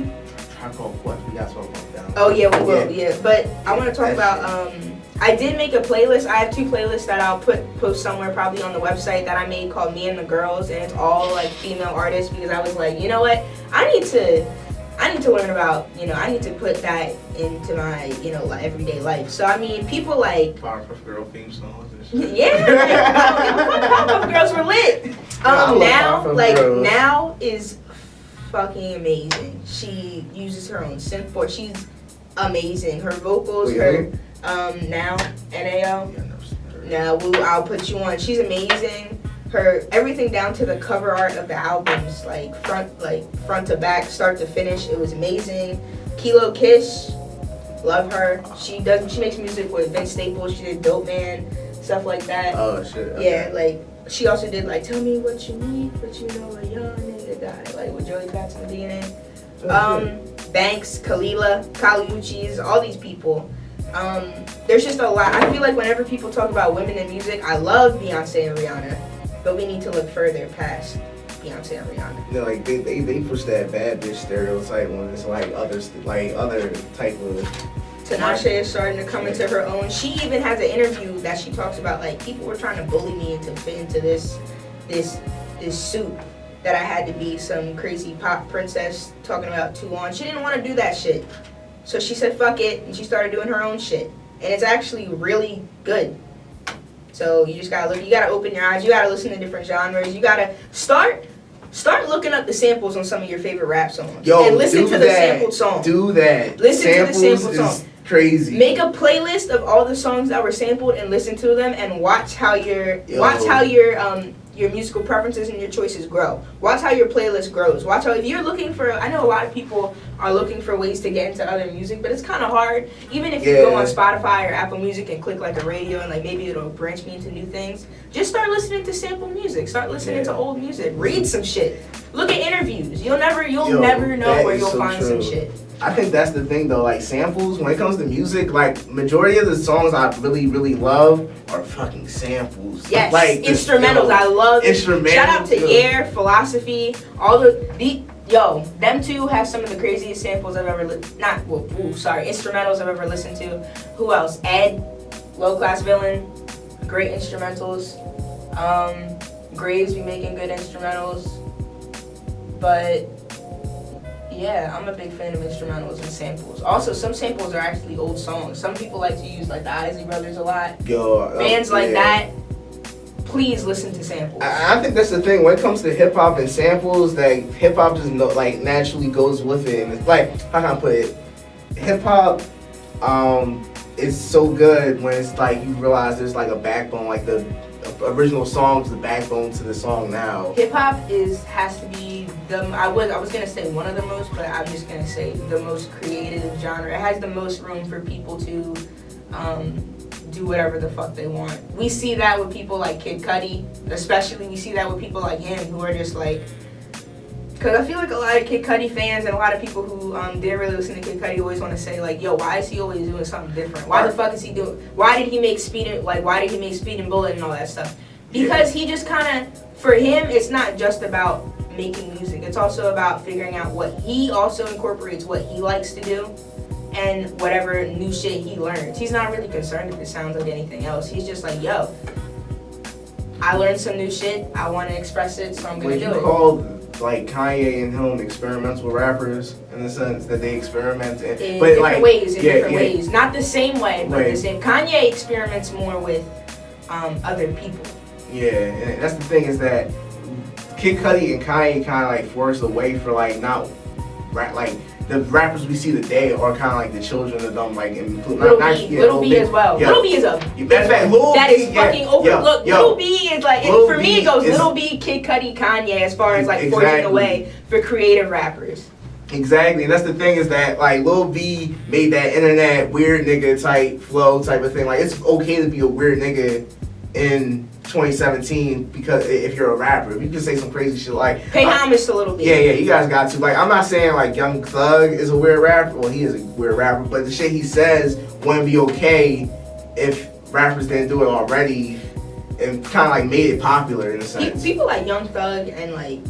B: We got to talk about that.
C: Oh, yeah, we will, yeah. But I want to talk about, I did make a playlist. I have two playlists that I'll post somewhere, probably on the website, that I made called Me and the Girls, and it's all like female artists, because I was like, you know what, I need to learn about, you know, I need to put that into my, you know, everyday life. So I mean, people like
B: Powerpuff Girl theme songs and shit.
C: Yeah, Powerpuff Girls were lit. Now is fucking amazing. She uses her own synth board. She's amazing. Her vocals, Now, N-A-O. Now, Woo, I'll Put You On. She's amazing. Her everything down to the cover art of the albums, like front to back, start to finish, it was amazing. Kilo Kish, love her. She makes music with Vince Staples. She did Dope Man, stuff like that.
B: Oh shit. Okay.
C: Yeah, like she also did like Tell Me What You Need, but you know a young nigga got, like with Joey Bats in the beginning. Banks, Kalila, Kali Uchis, all these people. There's just a lot. I feel like whenever people talk about women in music, I love Beyonce and Rihanna, but we need to look further past Beyonce and Rihanna.
B: You know, like they push that bad bitch stereotype when it's like other type of.
C: Tinashe is starting to come into her own. She even has an interview that she talks about like people were trying to bully me into fit into this suit that I had to be some crazy pop princess talking about 2 on. She didn't want to do that shit. So she said fuck it and she started doing her own shit. And it's actually really good. So you just gotta look, you gotta open your eyes, you gotta listen to different genres, you gotta start looking up the samples on some of your favorite rap songs.
B: Yo,
C: and listen to the sampled song.
B: Do that.
C: Listen
B: Samples
C: to the sampled song.
B: Crazy.
C: Make a playlist of all the songs that were sampled and listen to them and watch how your musical preferences and your choices grow. Watch how your playlist grows. Watch how, if you're looking for, I know a lot of people are looking for ways to get into other music, but it's kind of hard. Even if you go on Spotify or Apple Music and click like a radio and like maybe it'll branch me into new things, just start listening to sample music. Start listening to old music. Read some shit. Look at interviews. You'll never know where you'll find some shit.
B: I think that's the thing though, like samples, when it comes to music, like majority of the songs I really, really love are fucking samples.
C: Yes,
B: like
C: instrumentals, I love
B: instrumentals.
C: Shout out to Air, Philosophy, them two have some of the craziest samples I've ever instrumentals I've ever listened to. Who else? Ed, Low Class Villain, great instrumentals. Graves be making good instrumentals. But yeah, I'm a big fan of instrumentals and samples. Also, some samples are actually old songs. Some people like to use like the Isley Brothers a lot. Bands like that, please listen to samples.
B: I think that's the thing. When it comes to hip hop and samples, like hip hop just naturally goes with it. And it's like, how can I put it? Hip hop is so good when it's like you realize there's like a backbone, like the original song's the backbone to the song now.
C: Hip hop has to be I was gonna say one of the most, but I'm just gonna say the most creative genre. It has the most room for people to do whatever the fuck they want. We see that with people like Kid Cudi, especially we see that with people like him who are just like, because I feel like a lot of Kid Cudi fans and a lot of people who didn't really listen to Kid Cudi always want to say like, yo, why is he always doing something different? Why the fuck is he doing? Why did he make Speed and Bullet and all that stuff? Because he just kind of, for him, it's not just about making music. It's also about figuring out what he also incorporates, what he likes to do, and whatever new shit he learns. He's not really concerned if it sounds like anything else. He's just like, yo, I learned some new shit. I want to express it, so I'm gonna do it.
B: Like Kanye and him experimental rappers in the sense that they experiment in
C: different ways. Not the same way, but the same. Kanye experiments more with other people.
B: Yeah, and that's the thing is that Kid Cudi and Kanye kind of like forced away for like not like the rappers we see today are kind of like the children of them, like
C: Little B as well.
B: Yeah.
C: Little B is a that is fucking overlooked. Little B is like for me it goes Little B, Kid Cudi, Kanye as far as like forging a way for creative rappers.
B: Exactly, and that's the thing is that like Lil B made that internet weird nigga type flow type of thing. Like it's okay to be a weird nigga in 2017 because if you're a rapper, if you can say some crazy shit like
C: pay homage to Lil B.
B: Yeah, you guys got to. Like I'm not saying like Young Thug is a weird rapper. Well, he is a weird rapper, but the shit he says wouldn't be okay if rappers didn't do it already and kind of like made it popular in a sense.
C: People like Young Thug and like.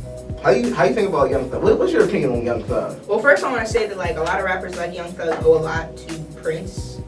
B: How you think about Young Thug? What's your opinion on Young Thug?
C: Well, first I want to say that like a lot of rappers like Young Thug owe a lot to Prince.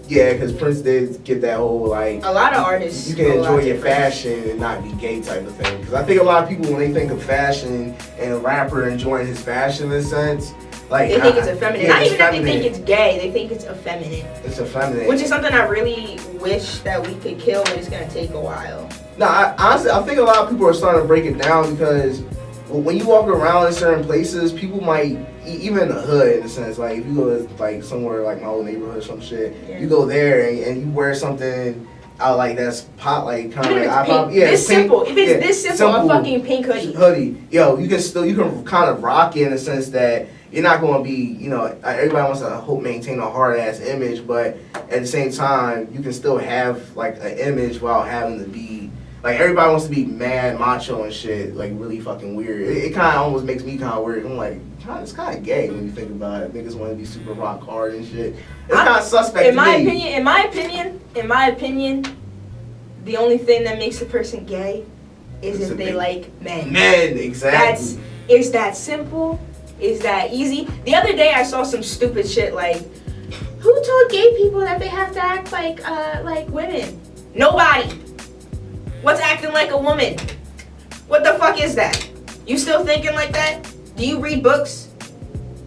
B: Yeah, because Prince did get that whole like.
C: A lot of artists.
B: You can enjoy your fashion and not be gay type of thing. Because I think a lot of people when they think of fashion and a rapper enjoying his fashion in a sense, like
C: they think it's effeminate. Not even that they think it's gay, they think it's effeminate.
B: It's effeminate.
C: Which is something I really wish that we could kill, but it's gonna take a while.
B: No, honestly, I think a lot of people are starting to break it down because when you walk around in certain places, people might, even in the hood in a sense, like if you go to like somewhere like my old neighborhood or some shit, you go there and you wear something out like that's pop, like kind of like pop. Yeah,
C: this simple. If it's this simple, a fucking pink hoodie.
B: Yo, you can kind of rock it in the sense that you're not going to be, everybody wants to maintain a hard ass image, but at the same time, you can still have like an image while having to be. Like, everybody wants to be mad, macho and shit, like, really fucking weird. It kind of almost makes me kind of weird. I'm like, it's kind of gay when you think about it. Niggas want to be super rock hard and shit. It's kind of suspect
C: in my opinion, the only thing that makes a person gay is if they like men.
B: Men, exactly.
C: It's that simple. It's that easy. The other day I saw some stupid shit like, who told gay people that they have to act like women? Nobody. What's acting like a woman? What the fuck is that? You still thinking like that? Do you read books?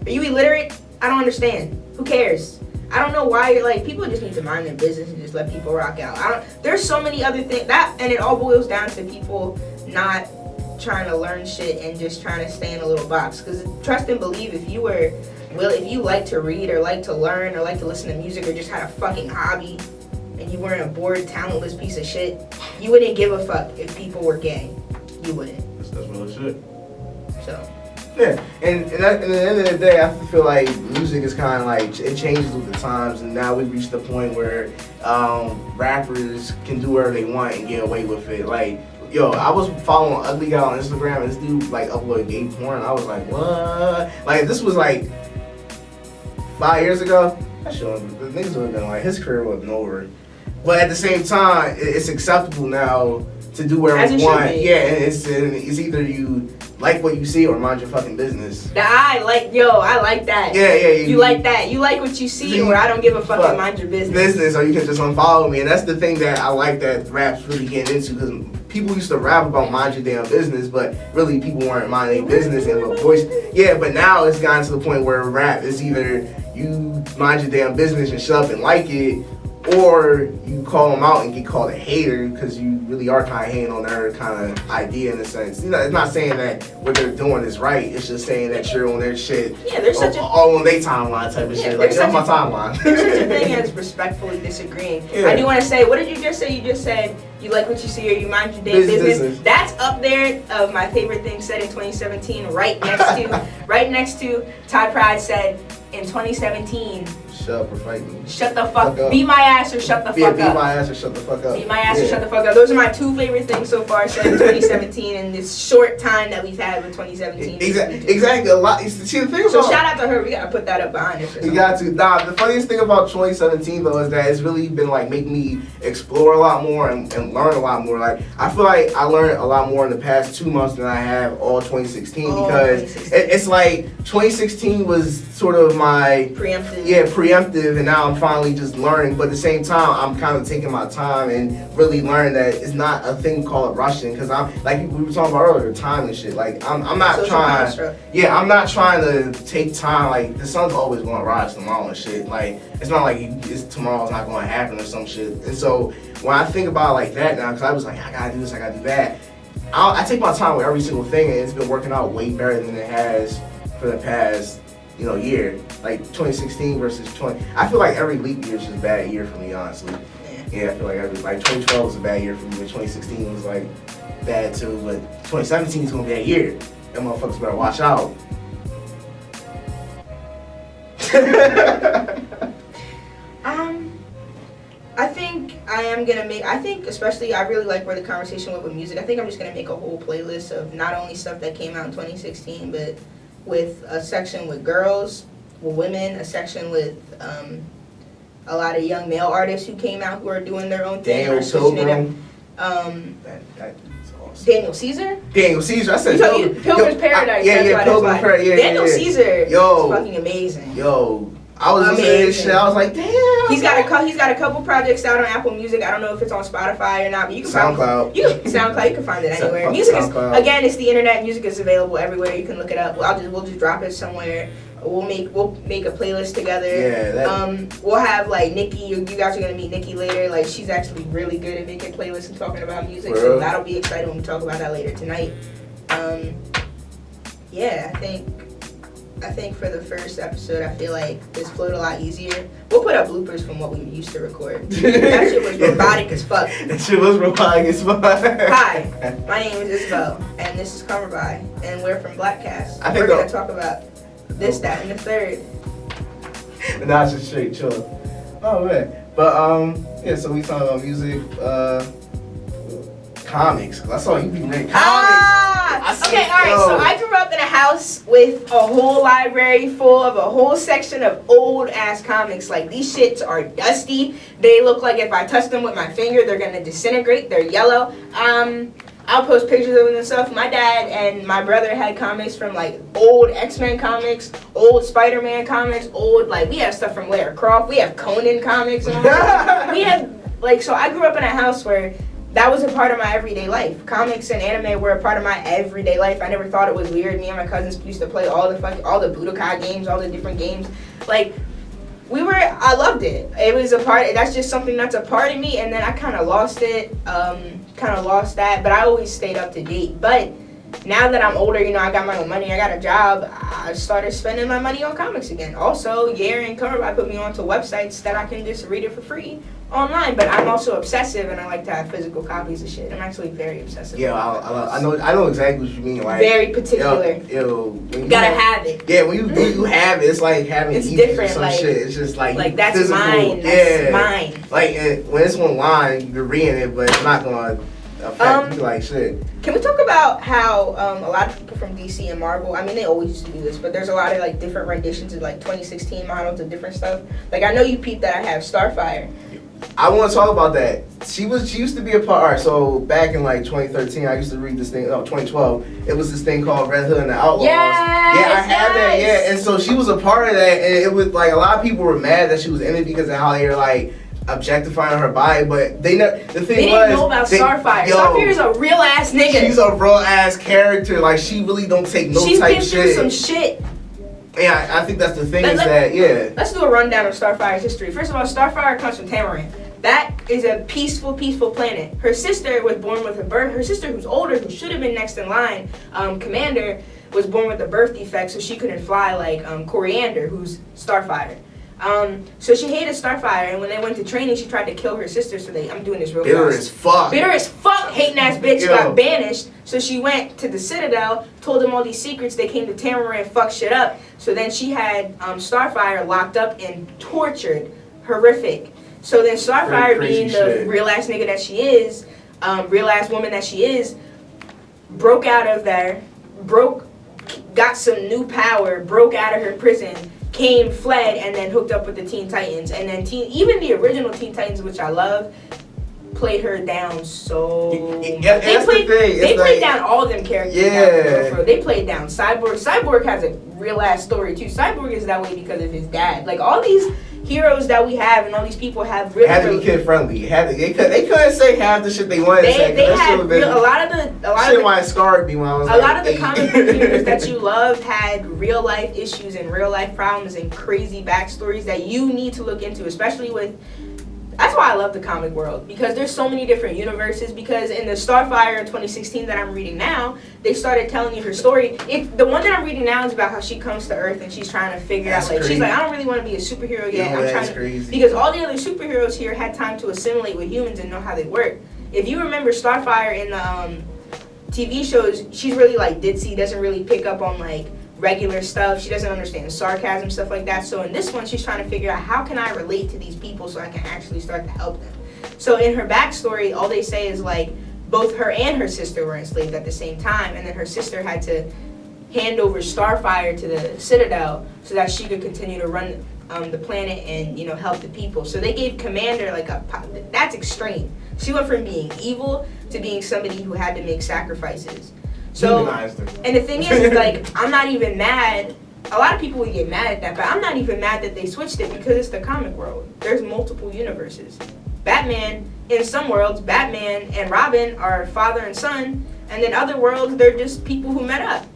C: Are you illiterate? I don't understand. Who cares? I don't know why you're like, people just need to mind their business and just let people rock out. There's so many other things and it all boils down to people not trying to learn shit and just trying to stay in a little box. Because trust and believe, if you like to read or like to learn or like to listen to music or just had a fucking hobby and you weren't a bored, talentless piece of shit, you wouldn't give a fuck if people were gay. You wouldn't.
B: That's real shit.
C: So.
B: Yeah, and at the end of the day, I feel like music is kind of like, it changes with the times, and now we've reached the point where rappers can do whatever they want and get away with it. Like, yo, I was following Ugly Guy on Instagram, and this dude like uploaded gay porn. I was like, what? Like, this was like 5 years ago. That shit, the niggas would have been like, his career would have been over. But at the same time, it's acceptable now to do whatever you want. Yeah, and it's either you like what you see or mind your fucking business.
C: I like that.
B: Yeah.
C: You like that. You like what you see, or I don't give a fuck and mind your business.
B: Or you can just unfollow me. And that's the thing that I like that rap's really getting into, because people used to rap about mind your damn business, but really people weren't minding their business and the voice. Yeah, but now it's gotten to the point where rap is either you mind your damn business and shut up and like it, or you call them out and get called a hater because you really are kind of hating on their kind of idea in a sense. You know, it's not saying that what they're doing is right. It's just saying that you're on their shit. Yeah, there's all on their timeline type of shit. Like, that's my timeline.
C: There's such a thing as respectfully disagreeing. Yeah. I do want to say, what did you just say? You just said you like what you see or you mind your damn business. That's up there of my favorite things said in 2017. Right next to Ty Pride said in 2017.
B: Shut up or fight me.
C: Shut the fuck up. Beat my ass or shut the fuck up.
B: Beat my ass or shut the fuck up.
C: Beat my ass or shut the fuck up. Those are my two favorite things so far said in 2017 in this short time that we've had with 2017.
B: Exactly. A lot. See, the thing about,
C: so shout out to her. We gotta put that up behind us.
B: You got to. Nah, the funniest thing about 2017 though is that it's really been like making me explore a lot more and learn a lot more. Like, I feel like I learned a lot more in the past 2 months than I have all 2016 because it's like 2016 was sort of my
C: preemptive.
B: Yeah, preemptive, and now I'm finally just learning. But at the same time, I'm kind of taking my time and really learning that it's not a thing called rushing. Because I'm like we were talking about earlier, time and shit. Like I'm not
C: social
B: trying.
C: construct.
B: Yeah, I'm not trying to take time. Like the sun's always going to rise tomorrow and shit. Like it's not like tomorrow's not going to happen or some shit. And so when I think about it like that now, because I was like, I gotta do this, I gotta do that. I take my time with every single thing, and it's been working out way better than it has for the past year. Like 2016 versus 20. I feel like every leap year is just a bad year for me, honestly. Yeah, I feel like 2012 was a bad year for me, but 2016 was like bad too. But 2017 is gonna be a year. Them motherfuckers better watch out.
C: I think especially I really like where the conversation went with music. I think I'm just gonna make a whole playlist of not only stuff that came out in 2016, but with a section with girls, with women, a section with a lot of young male artists who came out who are doing their own thing.
B: Daniel Pilgrim.
C: Daniel Caesar?
B: Daniel Caesar. I said
C: Pilgrim's Paradise.
B: Yeah, Pilgrim's Paradise. Yeah,
C: Daniel Caesar is fucking amazing.
B: Yo, I was listening to this shit. I was like, damn.
C: He's got a couple projects out on Apple Music. I don't know if it's on Spotify or not, but you can
B: SoundCloud.
C: You can find it anywhere. Music is again, it's the internet. Music is available everywhere. You can look it up. We'll just drop it somewhere. We'll make a playlist together.
B: Yeah.
C: We'll have like Nikki. You guys are gonna meet Nikki later. Like she's actually really good at making playlists and talking about music. So that'll be exciting when we talk about that later tonight. Yeah, I think for the first episode, I feel like this flowed a lot easier. We'll put up bloopers from what we used to record. That shit was robotic as fuck.
B: That shit was robotic as fuck.
C: Hi, my name is Isabel, and this is Cover By, and we're from Kast. We're going to talk about this, that, and the third.
B: But now it's just straight chill. Oh, man. But, yeah, so we talking about music, comics. Cause I saw you be reading comics.
C: Okay, alright, so I grew up in a house with a whole library full of a whole section of old ass comics. Like these shits are dusty. They look like if I touch them with my finger, they're gonna disintegrate. They're yellow. I'll post pictures of them and stuff. My dad and my brother had comics from like old X-Men comics, old Spider-Man comics, old like we have stuff from Lara Croft. We have Conan comics. And all that. We have like so. I grew up in a house where that was a part of my everyday life. Comics and anime were a part of my everyday life. I never thought it was weird. Me and my cousins used to play all the Budokai games, all the different games. Like I loved it. It was a part. That's just something that's a part of me. And then I kind of lost it. Kind of lost that. But I always stayed up to date. But now that I'm older, I got my own money. I got a job. I started spending my money on comics again. Also, Gary and Cover put me onto websites that I can just read it for free online. But I'm also obsessive, and I like to have physical copies of shit. I'm actually very obsessive.
B: Yeah, I know exactly what you mean. Like
C: very particular.
B: You
C: gotta have it.
B: Yeah, when you have it, it's like having
C: it's different.
B: Some
C: like
B: shit. It's just like
C: that's
B: physical.
C: mine. That's mine.
B: Like when it's online, you're reading it, but it's not gonna affect you like shit.
C: Can we talk about how a lot of people from DC and Marvel, I mean they always used to do this, but there's a lot of like different renditions of like 2016 models of different stuff. Like I know you peeped that I have Starfire.
B: I want to talk about that. She used to be a part. Alright, so back in like 2013, I used to read this thing. 2012, it was this thing called Red Hood and the Outlaws. I had that. Yeah, and so she was a part of that, and it was like a lot of people were mad that she was in it because of how they were like objectifying her body, but they never. The thing
C: they didn't know about Starfire. Starfire is a real ass nigga.
B: She's a real ass character. Like she really don't take no
C: She's
B: type
C: been
B: shit.
C: through some shit.
B: Yeah, I think that's the thing
C: Let's do a rundown of Starfire's history. First of all, Starfire comes from Tamaran. That is a peaceful planet. Her sister was born with her sister who's older, who should have been next in line, Commander, was born with a birth defect, so she couldn't fly like Coriander, who's Starfire. So she hated Starfire, and when they went to training, she tried to kill her sister. So I'm doing this real fast. Bitter as fuck, hating ass bitch got banished. So she went to the Citadel, told them all these secrets. They came to Tamaran and fucked shit up. So then she had Starfire locked up and tortured, horrific. So then Starfire, being the real ass nigga that she is, real ass woman that she is, broke out of there, got some new power, broke out of her prison, fled, and then hooked up with the Teen Titans. And then even the original Teen Titans, which I love, played her down so
B: yeah, they
C: played down all them characters. Yeah. They played down Cyborg. Cyborg has a real ass story too. Cyborg is that way because of his dad. Like all these heroes that we have and all these people have really
B: had to be kid friendly. They couldn't say half the shit they wanted to say.
C: They had a lot of
B: my scarred me when I was
C: a lot of the comic book heroes that you loved had real life issues and real life problems and crazy backstories that you need to look into, especially with. That's why I love the comic world, because there's so many different universes. Because in the Starfire 2016 that I'm reading now, they started telling you her story. The one that I'm reading now is about how she comes to Earth and she's trying to figure out, like, she's like, I don't really want to be a superhero yet. I'm trying to, because all the other superheroes here had time to assimilate with humans and know how they work. If you remember Starfire in the TV shows, she's really like ditzy, doesn't really pick up on like regular stuff. She doesn't understand sarcasm, stuff like that. So in this one, she's trying to figure out how can I relate to these people so I can actually start to help them. So in her backstory, all they say is like both her and her sister were enslaved at the same time, and then her sister had to hand over Starfire to the Citadel so that she could continue to run the planet and help the people. So they gave Commander like that's extreme. She went from being evil to being somebody who had to make sacrifices. So, and the thing is like, I'm not even mad. A lot of people would get mad at that, but I'm not even mad that they switched it because it's the comic world. There's multiple universes. Batman, in some worlds, Batman and Robin are father and son, and in other worlds, they're just people who met up.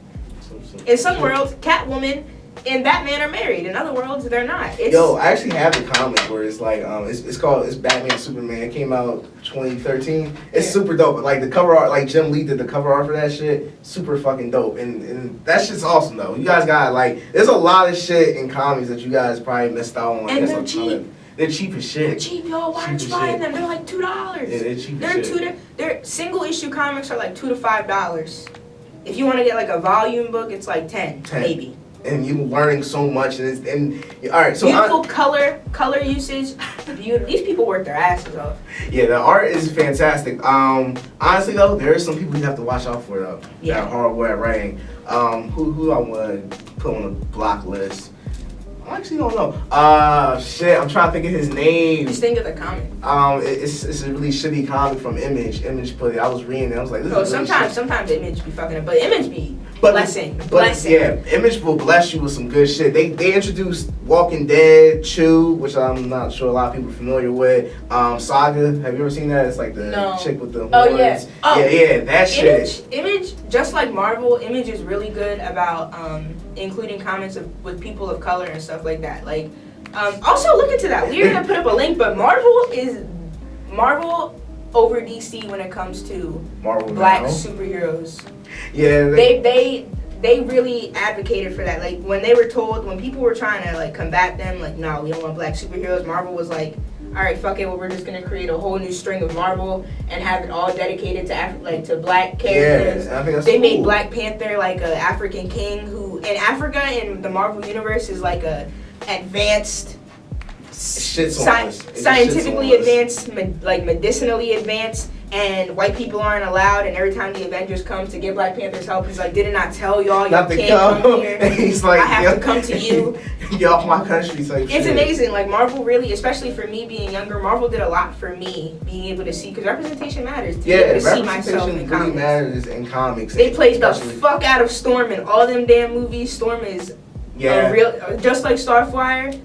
C: In some worlds, Catwoman and Batman are married. In other worlds, they're not.
B: I actually have the comic where it's like it's Batman and Superman. It came out 2013. It's super dope. But like the cover art, like Jim Lee did the cover art for that shit. Super fucking dope. And that shit's awesome though. You guys got there's a lot of shit in comics that you guys probably missed out on.
C: And they're cheap.
B: They're cheap as shit.
C: They're cheap, yo. Why aren't you buying them? They're like $2.
B: Yeah, they're cheap as shit.
C: They're single issue comics are like $2 to $5. If you want to get like a volume book, it's like 10 maybe.
B: And you learning so much, and all right, so
C: beautiful color usage. These people work their asses off.
B: Yeah, the art is fantastic. Honestly though, there are some people you have to watch out for though. Yeah. That are horrible at writing. Who I want to put on a block list. I actually don't know. Shit, I'm trying to think of his name.
C: Just think of the comic.
B: It's a really shitty comic from Image. Image put it. I was reading it. I was like, this is really
C: sometimes Image be fucking up, but Image be blessing.
B: Yeah, Image will bless you with some good shit. They introduced Walking Dead, Chew, which I'm not sure a lot of people are familiar with. Saga, have you ever seen that? It's like the chick with the horns.
C: Oh yeah. Oh
B: yeah, that shit.
C: Image, just like Marvel, Image is really good about including comments with people of color and stuff like that. Like, also look into that. We're gonna put up a link, but Marvel over DC when it comes to
B: Marvel
C: black
B: now.
C: Superheroes.
B: Yeah,
C: they really advocated for that. Like when people were trying to like combat them, like no, we don't want black superheroes. Marvel was like, all right, fuck it. Well, we're just gonna create a whole new string of Marvel and have it all dedicated to black characters.
B: Yeah, I think that's
C: they
B: cool.
C: made Black Panther like an African king who in Africa in the Marvel universe is like a advanced, scientifically advanced, like medicinally advanced. And white people aren't allowed, and every time the Avengers come to get Black Panther's help, he's like, did it not tell y'all can't come here?
B: And he's like,
C: I have to come to you.
B: Get off my country.
C: It's amazing. Like Marvel really, especially for me being younger, Marvel did a lot for me being able to see, because representation matters. To be able to see myself in comics.
B: Matters in comics.
C: They played the fuck out of Storm in all them damn movies. Storm is a real, just like Starfire.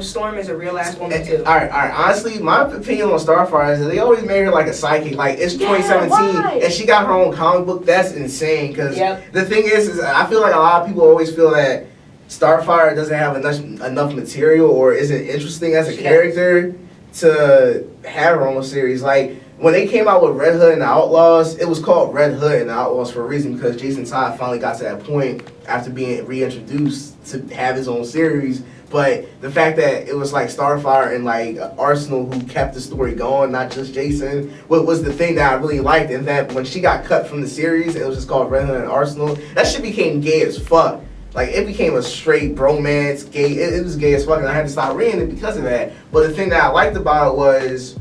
C: Storm is a real ass woman too.
B: All right. Honestly, my opinion on Starfire is that they always made her like a psychic. Like it's 2017, and she got her own comic book. That's insane. Because the thing is I feel like a lot of people always feel that Starfire doesn't have enough material or isn't interesting as a character to have her own series. Like when they came out with Red Hood and the Outlaws, it was called Red Hood and the Outlaws for a reason, because Jason Todd finally got to that point after being reintroduced to have his own series. But the fact that it was like Starfire and like Arsenal who kept the story going, not just Jason, what was the thing that I really liked, and that when she got cut from the series, it was just called Red Hood and Arsenal, that shit became gay as fuck. Like, it became a straight bromance, gay, it was gay as fuck, and I had to stop reading it because of that. But the thing that I liked about it was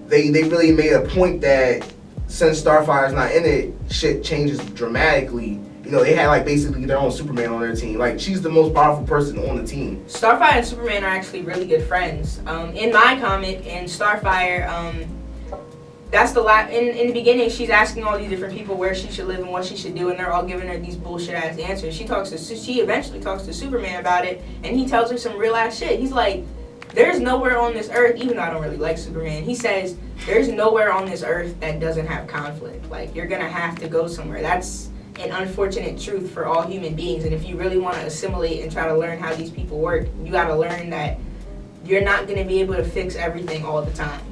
B: they really made a point that since Starfire's not in it, shit changes dramatically. You know, they had like basically their own Superman on their team. Like, she's the most powerful person on the team.
C: Starfire and Superman are actually really good friends. In my comic, in Starfire, that's in the beginning, she's asking all these different people where she should live and what she should do, and they're all giving her these bullshit ass answers. She eventually talks to Superman about it, and he tells her some real ass shit. He's like, there's nowhere on this earth, even though I don't really like Superman, he says, there's nowhere on this earth that doesn't have conflict. Like, you're gonna have to go somewhere. That's an unfortunate truth for all human beings, and if you really want to assimilate and try to learn how these people work, you got to learn that you're not going to be able to fix everything all the time.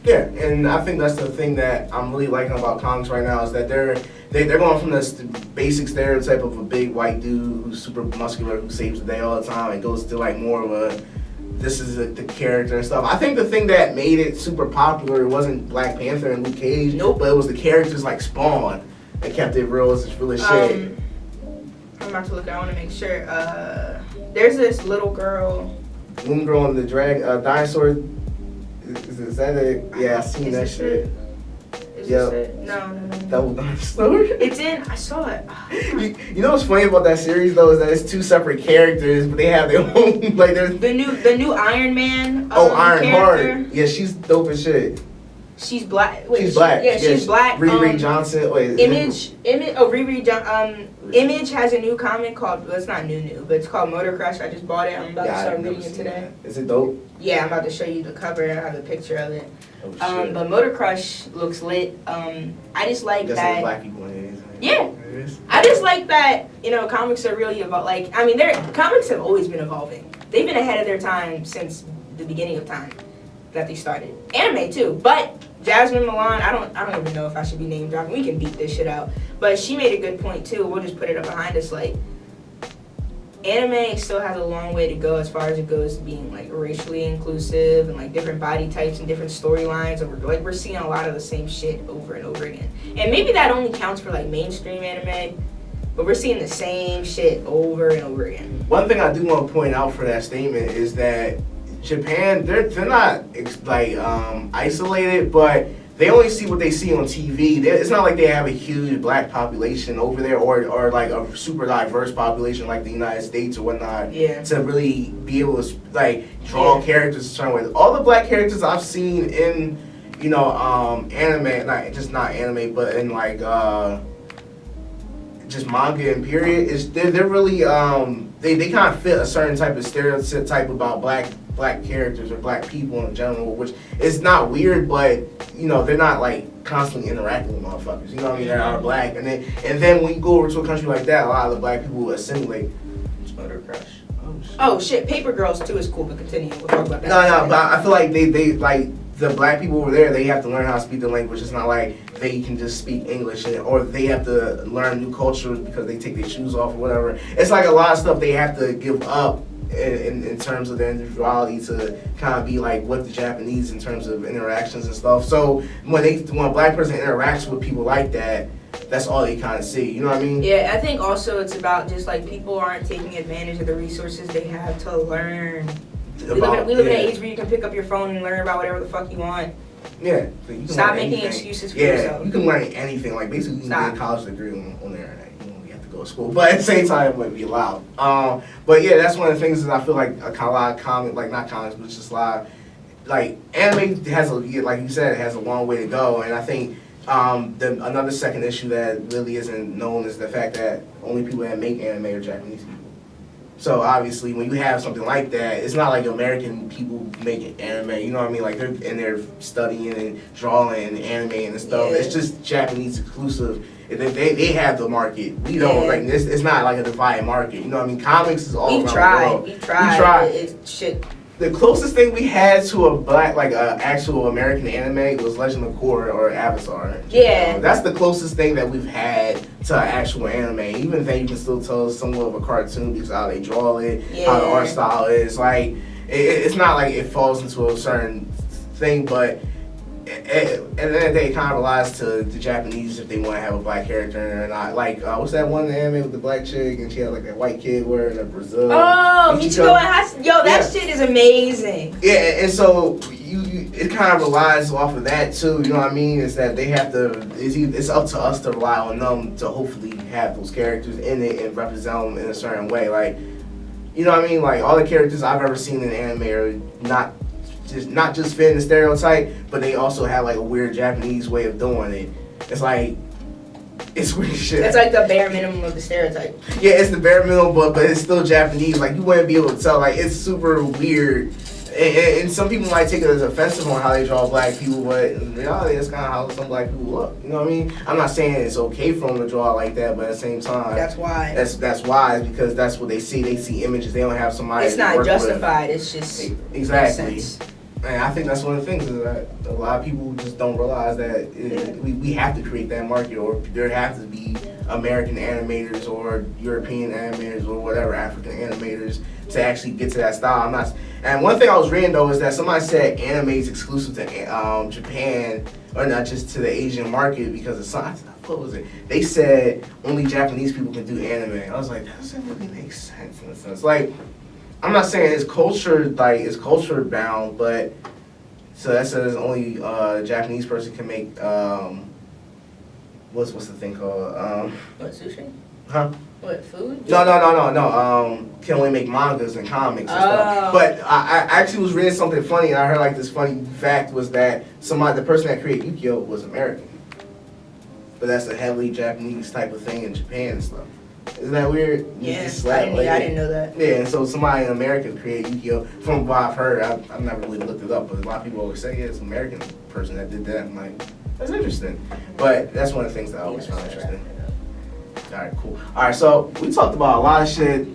B: Yeah, and I think that's the thing that I'm really liking about comics right now, is that they're going from this basic stereotype of a big white dude who's super muscular, who saves the day all the time, and goes to like more of a, this is the character and stuff. I think the thing that made it super popular wasn't Black Panther and Luke Cage, but it was the characters like Spawn that kept it real as real as shit.
C: I'm about to look, I want to make sure. There's this little girl.
B: Little girl in the dinosaur. Is that it? Yeah, I seen that shit.
C: Is this it? No.
B: Double Dinosaur?
C: It's in, I saw it.
B: You know what's funny about that series though is that it's two separate characters, but they have their own, like there's
C: the new Iron Man.
B: Ironheart. Yeah, she's dope as shit.
C: She's black.
B: She's black.
C: Yeah, she's black.
B: Riri Johnson.
C: Image has a new comic called, well, it's not new, but it's called Motor Crush. I just bought it. I'm about to start reading it today.
B: Is it dope?
C: Yeah, I'm about to show you the cover. I have a picture of it.
B: Oh,
C: but Motor Crush looks lit. I just like that.
B: Black people in it.
C: Yeah. I just like that, comics are really about, comics have always been evolving. They've been ahead of their time since the beginning of time that they started. Anime too, but Jasmine Milan, I don't even know if I should be name dropping. We can beat this shit out. But she made a good point too. We'll just put it up behind us. Like, anime still has a long way to go as far as it goes to being like racially inclusive and like different body types and different storylines. And we're seeing a lot of the same shit over and over again. And maybe that only counts for like mainstream anime, but we're seeing the same shit over and over again.
B: One thing I do want to point out for that statement is that Japan, they're not like isolated, but they only see what they see on TV. It's not like they have a huge black population over there, or like a super diverse population like the United States or whatnot.
C: Yeah.
B: To really be able to like draw characters a certain way. All the black characters I've seen in, anime, not anime, but in like just manga and period, is they're really they kind of fit a certain type of stereotype about black characters or black people in general, which is not weird, but they're not like constantly interacting with motherfuckers. You know what I mean? They are black, and then when you go over to a country like that, a lot of the black people assimilate.
C: Motor Crush. Oh shit, Paper Girls too is cool, but continue. We'll talk about that.
B: No, but I feel like they like the black people over there. They have to learn how to speak the language. It's not like they can just speak English, or they have to learn new cultures because they take their shoes off or whatever. It's like a lot of stuff they have to give up in terms of their individuality to kind of be like what the Japanese in terms of interactions and stuff. So when a black person interacts with people like that, that's all they kind of see. You know what I mean?
C: Yeah, I think also it's about just like people aren't taking advantage of the resources they have to learn. We live in an age where you can pick up your phone and learn about whatever the fuck you want.
B: Yeah. So you can
C: Stop making excuses for yourself.
B: Yeah, you can learn anything. Like basically, you can get a college degree on the internet. You have to go to school, but at the same time, it wouldn't be allowed. But yeah, that's one of the things that I feel like a lot of comic, like not comics, but just a lot. Like anime has like you said, it has a long way to go, and I think. Another second issue that really isn't known is the fact that only people that make anime are Japanese people. So obviously, when you have something like that, it's not like American people making anime. You know what I mean? Like they're in there studying and drawing and animating and stuff. Yeah. It's just Japanese exclusive. They have the market. We don't like this. It's not like a divided market. You know what I mean? Comics is all around the world.
C: We've tried. It's shit.
B: The closest thing we had to a black, like a actual American anime was Legend of Korra or Avatar.
C: Yeah.
B: That's the closest thing that we've had to an actual anime. Even then, you can still tell it's somewhat of a cartoon because how they draw it, how the art style is. Like, it's not like it falls into a certain thing, but at the end of the day, it kind of relies to the Japanese if they want to have a black character or not. Like, what's that one anime with the black chick and she had like that white kid wearing a Brazil?
C: Oh, Michiko and Hatsune. Yo, that shit is amazing.
B: Yeah, and so it kind of relies off of that too. You know what I mean? Is that they have to? It's up to us to rely on them to hopefully have those characters in it and represent them in a certain way. Like, you know what I mean? Like all the characters I've ever seen in anime are not just fitting the stereotype, but they also have like a weird Japanese way of doing it. It's like, it's weird shit.
C: It's like the bare minimum of the stereotype.
B: Yeah, it's the bare minimum, but it's still Japanese. Like you wouldn't be able to tell. Like it's super weird, and some people might take it as offensive on how they draw black people, but in reality, that's kind of how some black people look. You know what I mean? I'm not saying it's okay for them to draw like that, but at the same time,
C: that's why.
B: That's why, because that's what they see. They see images. They don't have somebody.
C: It's not justified. It's just
B: exactly. And I think that's one of the things is that a lot of people just don't realize that we have to create that market, or there have to be American animators or European animators or whatever, African animators to actually get to that style. And one thing I was reading though is that somebody said anime is exclusive to Japan or not just to the Asian market because of something. What was it? They said only Japanese people can do anime. I was like, that doesn't really make sense in a sense. Like, I'm not saying it's culture bound, but so that says only a Japanese person can make what's the thing called?
C: What, sushi?
B: Huh?
C: What, food?
B: No. Can only make mangas and comics and stuff. But I actually was reading something funny, and I heard like this funny fact was that the person that created Yu-Gi-Oh was American, but that's a heavily Japanese type of thing in Japan and stuff. Isn't that weird?
C: Yeah, I didn't know that.
B: Yeah, and so somebody in America created Yu-Gi-Oh! From what I've heard, I've never really looked it up, but a lot of people always say, yeah, it's an American person that did that. I'm like, that's interesting. But that's one of the things that I always found interesting. Alright, cool. Alright, so we talked about a lot of shit.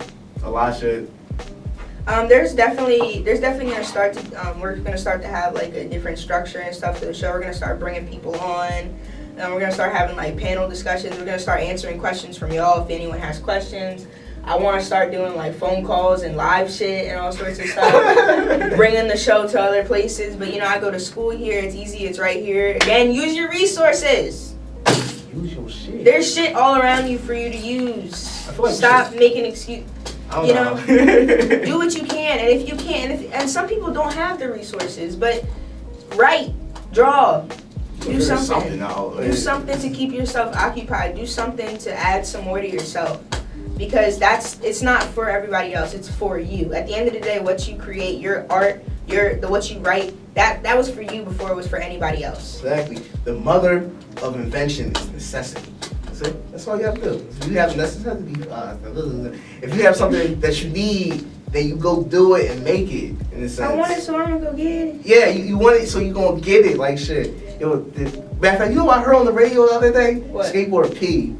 C: There's definitely gonna start to we're gonna start to have like a different structure and stuff to the show. We're gonna start bringing people on. We're gonna start having like panel discussions. We're gonna start answering questions from y'all if anyone has questions. I want to start doing like phone calls and live shit and all sorts of stuff. Bringing the show to other places. But I go to school here. It's easy. It's right here. Again, use your resources.
B: Use your shit.
C: There's shit all around you for you to use.
B: I feel like
C: Stop making excuses.
B: Do
C: what you can, and if you can't, and some people don't have the resources, but write, draw. Do something.
B: Do
C: something to keep yourself occupied. Do something to add some more to yourself. Because it's not for everybody else, it's for you. At the end of the day, what you create, your art, what you write, that was for you before it was for anybody else.
B: Exactly. The mother of invention is necessity. That's it. That's all you have to do. If you have necessity, if you have something that you need, then you go do it and make it. In a sense.
C: I want it, so I'm gonna go get it.
B: Yeah, you want it, so you gonna get it. Like shit. Yo, matter of fact, you know what I heard on the radio the other day?
C: What?
B: Skateboard P.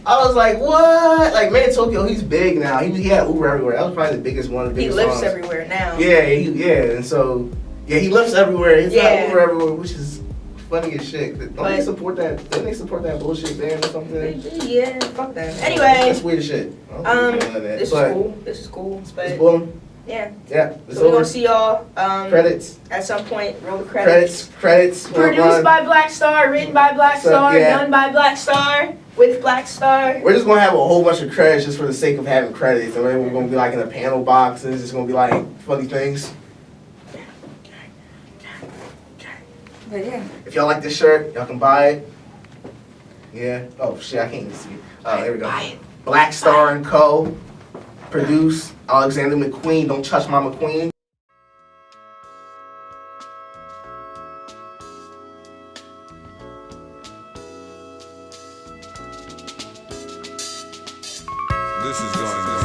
B: I was like, what? Like, man, Tokyo, he's big now. He had Uber everywhere. That was probably the biggest one of the
C: He
B: biggest
C: lives
B: songs.
C: everywhere now.
B: Yeah, and so, yeah, he lives everywhere. He's got Uber everywhere, which is funny as shit. Don't they support that? Don't they support that bullshit band or something?
C: Yeah, fuck them. Anyway.
B: That's weird as shit.
C: This is cool. This is cool. But
B: it's boom.
C: Yeah.
B: Yeah.
C: So we're gonna see y'all
B: credits.
C: At some point. Roll the credits.
B: Credits.
C: Produced by Black Star, written by Black Star, done by Black Star, with Black Star.
B: We're just gonna have a whole bunch of credits just for the sake of having credits. And then we're gonna be like in a panel box and it's just gonna be like funny things.
C: But yeah.
B: If y'all like this shirt, y'all can buy it. Yeah. Oh shit, I can't even see it. Oh, there we go. Black Star and Co. Produce Alexander McQueen. Don't touch my McQueen.
A: This is going to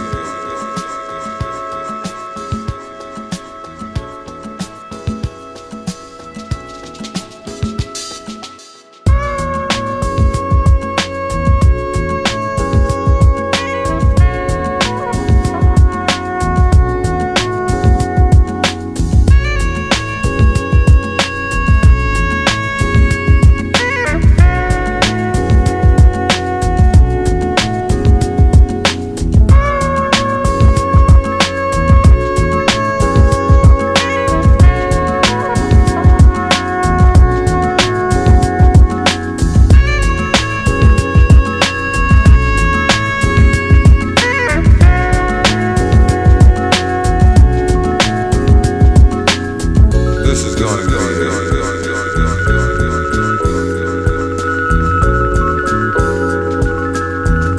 A: This is going to go.